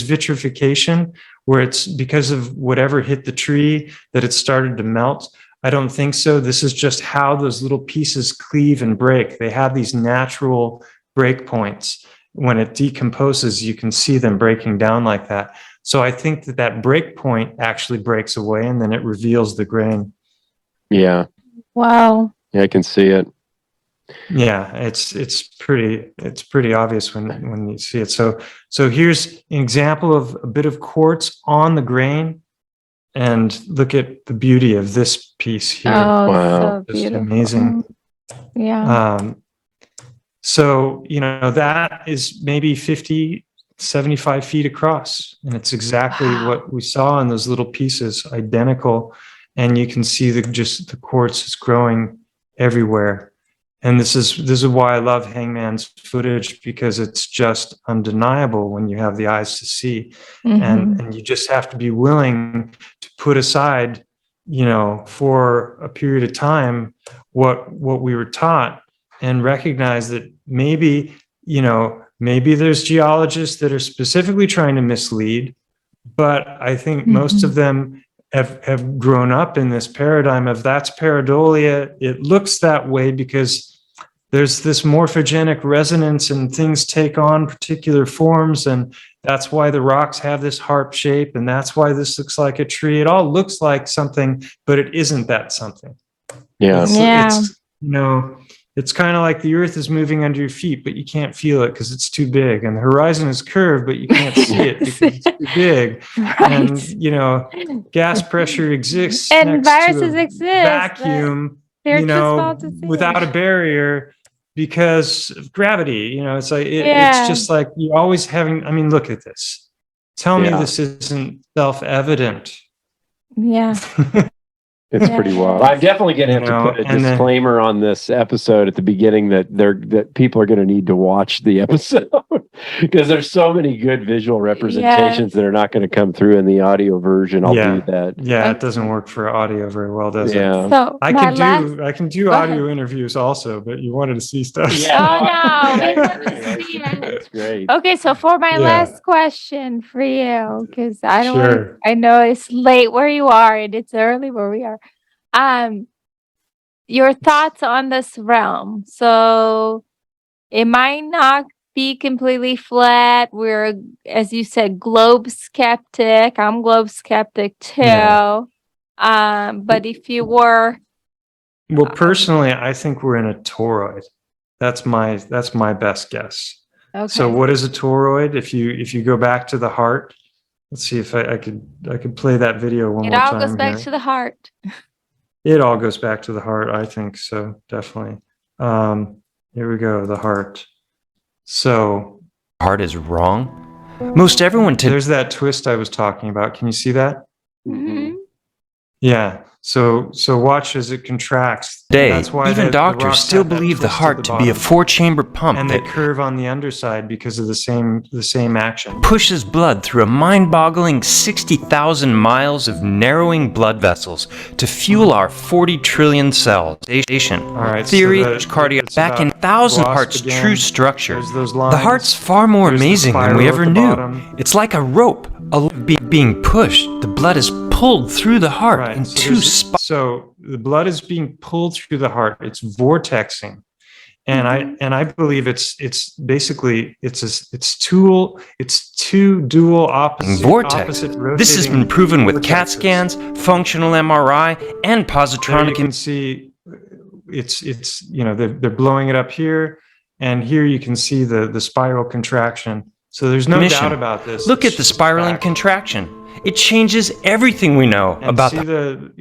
vitrification, where it's because of whatever hit the tree that it started to melt. I don't think so. This is just how those little pieces cleave and break. They have these natural break points. When it decomposes, you can see them breaking down like that. So I think that break point actually breaks away and then it reveals the grain. Yeah. Wow. Yeah, I can see it. Yeah, it's pretty obvious when you see it. So here's an example of a bit of quartz on the grain, and look at the beauty of this piece here. Oh, wow. So just amazing. Yeah. So, you know, that is maybe 50, 75 feet across, and it's exactly what we saw in those little pieces, identical. And you can see the quartz is growing everywhere. And this is why I love Hangman's footage, because it's just undeniable when you have the eyes to see. And you just have to be willing to put aside, you know, for a period of time what we were taught, and recognize that maybe there's geologists that are specifically trying to mislead, but I think most of them have grown up in this paradigm of that's pareidolia. It looks that way because there's this morphogenic resonance and things take on particular forms, and that's why the rocks have this harp shape, and that's why this looks like a tree. It all looks like something, but it isn't that something. Yeah. It's, you know, It's kind of like the earth is moving under your feet, but you can't feel it because it's too big. And the horizon is curved, but you can't see it because it's too big. Right. And, gas pressure exists And next viruses to a exist, vacuum, they're too small to see without it. a barrier because of gravity. It's like, it's Yeah. just like you're always having, look at this. Tell me this isn't self-evident. Yeah. It's pretty wild. I'm definitely going to have to put a disclaimer on this episode at the beginning that people are going to need to watch the episode because there's so many good visual representations that are not going to come through in the audio version. I'll do that. Yeah, it doesn't work for audio very well, does it? So I can do audio interviews also, but you wanted to see stuff. Yeah. Oh no, we want to see it. That's great. Okay, so for my last question for you, because I don't want Sure. I know it's late where you are and it's early where we are. Your thoughts on this realm. So it might not be completely flat. We're, as you said, globe skeptic. I'm globe skeptic too. Yeah. But if you were, Well, personally, I think we're in a toroid. That's my best guess. okay. So what is a toroid? If you go back to the heart, let's see if I could play that video one It more all time. goes back here. to the heart. It all goes back to the heart. I think so, definitely. Here we go, the heart. So heart is wrong. Most everyone there's that twist I was talking about. Can you see that? Mm-hmm. Yeah. So watch as it contracts. today, That's why even the doctors rocks still have that believe the twist at heart the to be a bottom. 4-chamber pump And they that curve on the underside because of the same action. pushes blood through a mind-boggling 60,000 miles of narrowing blood vessels to fuel our 40 trillion cells. All right, so Theory, the- cardiac, it's back in about 1,000 wasp parts again. true structure. There's those The lines. heart's far more There's the amazing than we spiral at ever the knew. bottom. It's like a rope being pushed. The blood is pulled through the heart Right. in So, two spots. so the blood is being pulled through the heart. It's vortexing, and I believe it's basically it's two dual opposite Vortex. This has been proven with CAT scans, functional MRI, and There positronic. you can see it's they're blowing it up here, and here you can see the spiral contraction. So there's no Mission. doubt about this. Look It's at the just spiraling fact. contraction. It changes everything we know And about see the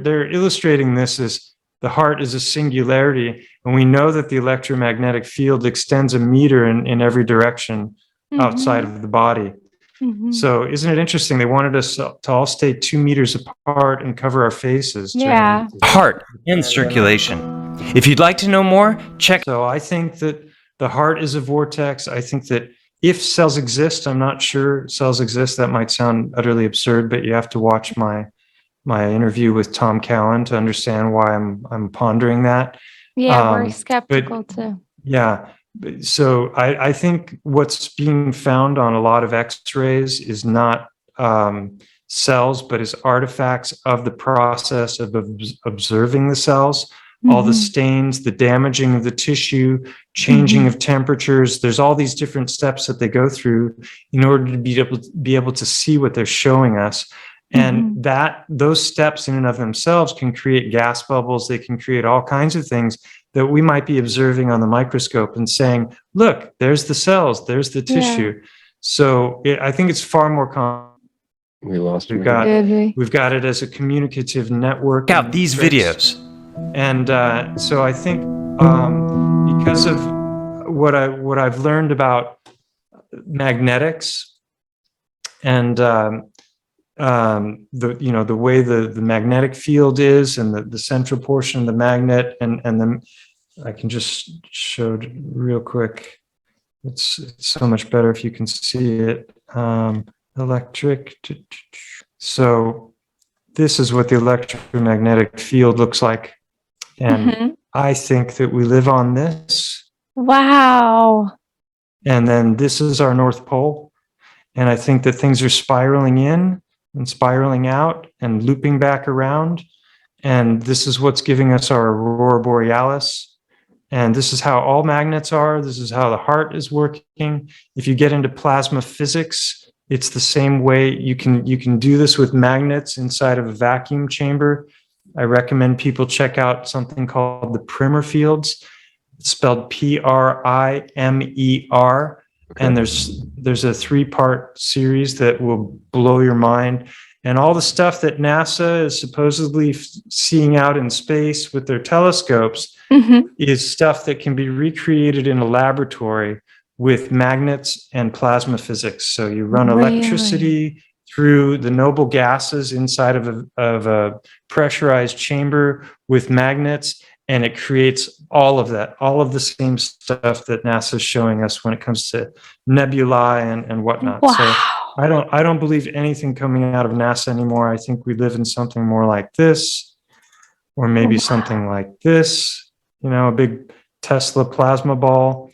they're illustrating this as the heart is a singularity, and we know that the electromagnetic field extends a meter in every direction outside of the body. Mm-hmm. So isn't it interesting? They wanted us to all stay 2 meters apart and cover our faces. Yeah. heart and circulation. If you'd like to know more, check So I think that the heart is a vortex. I think that if cells exist, I'm not sure cells exist. That might sound utterly absurd, but you have to watch my interview with Tom Cowan to understand why I'm pondering that. Yeah, we're skeptical too. Yeah. So I think what's being found on a lot of X-rays is not cells, but is artifacts of the process of observing the cells. All the stains, the damaging of the tissue, changing of temperatures. There's all these different steps that they go through in order to be able to see what they're showing us. And those steps in and of themselves can create gas bubbles. They can create all kinds of things that we might be observing on the microscope and saying, look, there's the cells, there's the tissue. So I think it's far more We lost. we've got it as a communicative network. out these videos. And so I think because of what I've learned about magnetics and the way the magnetic field is and the central portion of the magnet and then I can just show it real quick. It's so much better if you can see it. Electric. So this is what the electromagnetic field looks like. And I think that we live on this. Wow. And then this is our North Pole. And I think that things are spiraling in and spiraling out and looping back around. And this is what's giving us our aurora borealis. And this is how all magnets are. This is how the heart is working. If you get into plasma physics, it's the same way. You can do this with magnets inside of a vacuum chamber. I recommend people check out something called the Primer fields. It's spelled Primer. Okay. And there's a 3-part series that will blow your mind. And all the stuff that NASA is supposedly seeing out in space with their telescopes is stuff that can be recreated in a laboratory with magnets and plasma physics. So you run electricity through the noble gases inside of a pressurized chamber with magnets, and it creates all of that, all of the same stuff that NASA is showing us when it comes to nebulae and whatnot. Wow. So I don't believe anything coming out of NASA anymore. I think we live in something more like this, or maybe something like this, a big Tesla plasma ball.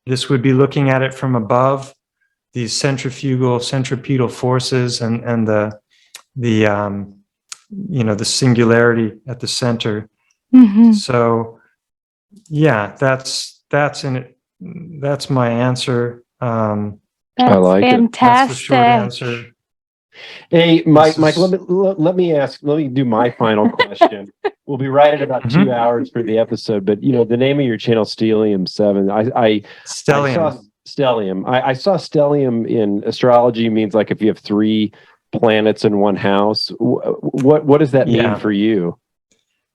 This would be looking at it from above, these centripetal forces and the singularity at the center. So yeah, that's my answer. I like it. That's the short Fantastic. answer. Hey, Mike, let me do my final question. We'll be right at about 2 hours for the episode, but the name of your channel, Stellium 7. Stellium. I saw stellium in astrology means like if you have 3 planets in one house. What does that mean for you?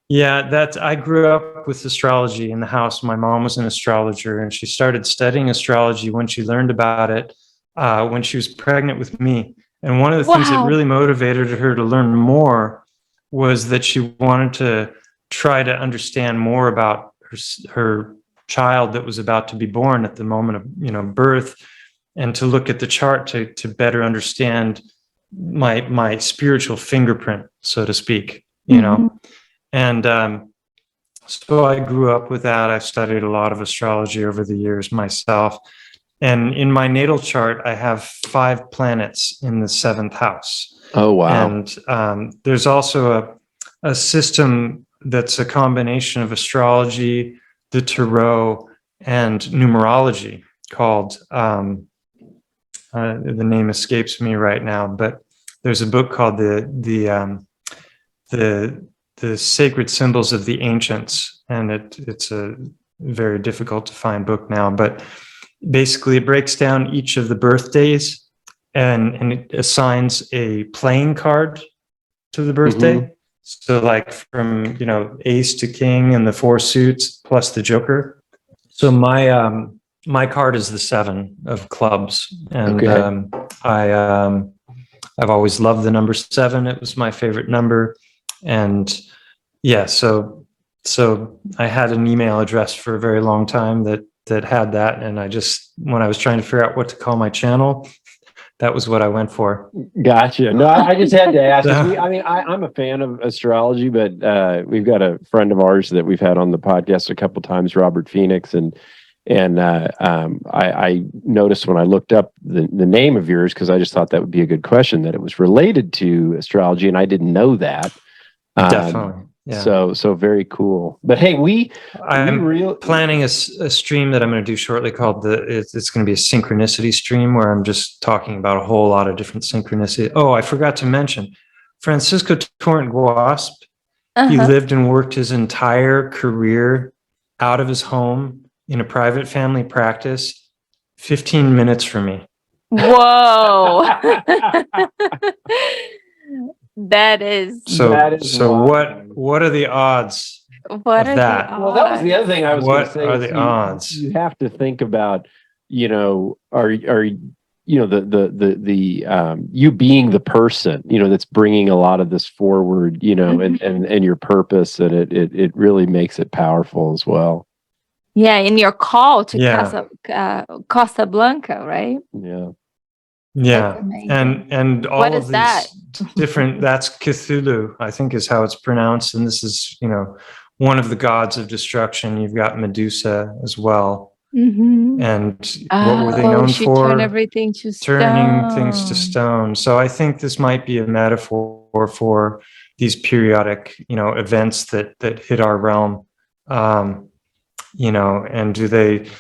Yeah, I grew up with astrology in the house. My mom was an astrologer, and she started studying astrology when she learned about it when she was pregnant with me. And one of the things that really motivated her to learn more was that she wanted to try to understand more about her child that was about to be born at the moment of birth, and to look at the chart to better understand my spiritual fingerprint, so to speak. And so I grew up with that. I've studied a lot of astrology over the years myself. And in my natal chart, I have 5 planets in the 7th house. Oh, wow. And there's also a system that's a combination of astrology, the tarot, and numerology called, the name escapes me right now, but there's a book called the Sacred Symbols of the Ancients, and it's a very difficult to find book now, but basically it breaks down each of the birthdays and it assigns a playing card to the birthday. So like from ace to king and the 4 suits plus the joker. So my card is the 7 of clubs, and I've always loved the number 7. It was my favorite number. And yeah, so I had an email address for a very long time that had that. And when I was trying to figure out what to call my channel, that was what I went for. Gotcha. No, I just had to ask. I'm a fan of astrology, but we've got a friend of ours that we've had on the podcast a couple of times, Robert Phoenix, and I noticed when I looked up the name of yours, because I just thought that would be a good question, that it was related to astrology, and I didn't know that. Definitely. Yeah. So very cool. But hey, I'm planning a stream that I'm going to do shortly called it's going to be a synchronicity stream, where I'm just talking about a whole lot of different synchronicity. Oh, I forgot to mention Francisco Torrent Guasp. He lived and worked his entire career out of his home in a private family practice, 15 minutes from me. Whoa. That is what are the odds of that? Well, that was the other thing I was going to say. What are the odds? You have to think about, you being the person, that's bringing a lot of this forward, and your purpose, and it really makes it powerful as well. Yeah, in your call to Casablanca, right? Yeah. Yeah, and all of these different. That's Cthulhu, I think, is how it's pronounced, and this is one of the gods of destruction. You've got Medusa as well, and what were they known for? Turn everything to turning things to stone. So I think this might be a metaphor for these periodic, events that hit our realm. And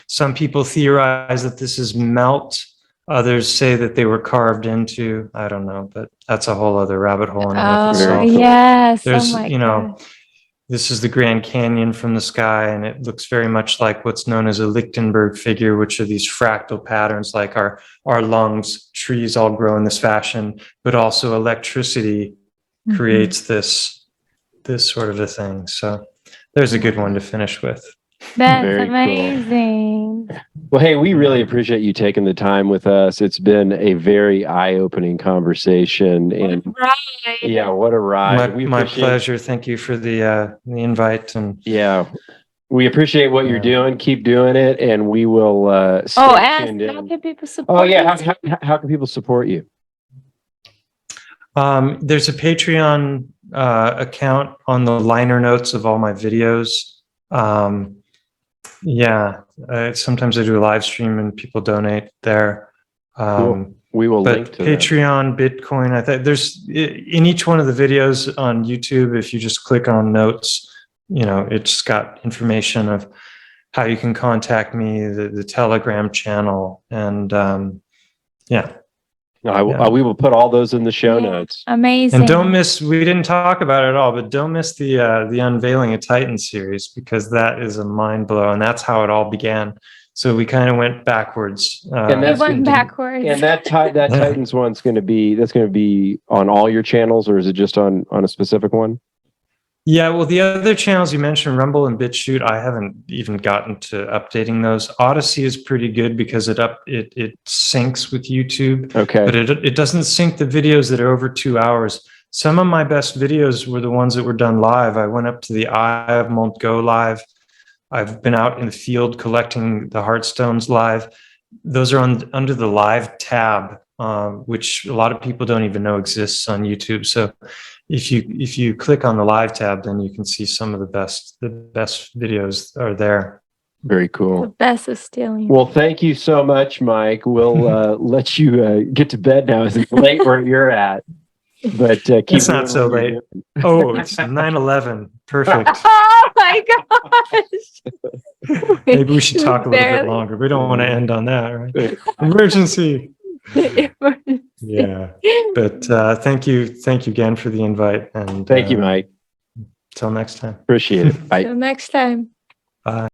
some people theorize that this is melt. Others say that they were carved into. I don't know, but that's a whole other rabbit hole. Yes. There's, this is the Grand Canyon from the sky, and it looks very much like what's known as a Lichtenberg figure, which are these fractal patterns, like our lungs. Trees all grow in this fashion, but also electricity creates this sort of a thing. So there's a good one to finish with. That's Very cool. amazing. Well, hey, we really appreciate you taking the time with us. It's been a very eye-opening conversation, and Right. yeah, what a ride! My pleasure. Thank you for the invite. And yeah, we appreciate what you're doing. Keep doing it, and we will. And how can people support? Oh yeah, how can people support you? There's a Patreon account on the liner notes of all my videos. Sometimes I do a live stream and people donate there. Cool. We will link to Patreon, Bitcoin. I think there's in each one of the videos on YouTube. If you just click on notes, it's got information of how you can contact me, the Telegram channel, and we will put all those in the show notes. Amazing. And don't miss, we didn't talk about it at all, but don't miss the Unveiling a Titan series, because that is a mind blow, and that's how it all began. So we kind of went backwards. And that Titans one's going to be on all your channels, or is it just on a specific one? Yeah, well, the other channels you mentioned, Rumble and BitChute, I haven't even gotten to updating those. Odyssey is pretty good because it syncs with YouTube. Okay. But it doesn't sync the videos that are over 2 hours. Some of my best videos were the ones that were done live. I went up to the Eye of Mont Go live. I've been out in the field collecting the Heartstones live. Those are under the live tab, which a lot of people don't even know exists on YouTube. So if you click on the live tab, then you can see some of the best videos are there. Very cool. The best is stealing. Well, thank you so much, Mike. We'll let you get to bed now. It's late where you're at, but keep. It's not so late. Oh, it's 9/11. Perfect. Oh my gosh. Maybe we should talk a little bit longer. We don't want to end on that, right? Emergency. Yeah, but thank you again for the invite, and thank you, Mike. Till next time. Appreciate it. Bye. Till next time. Bye.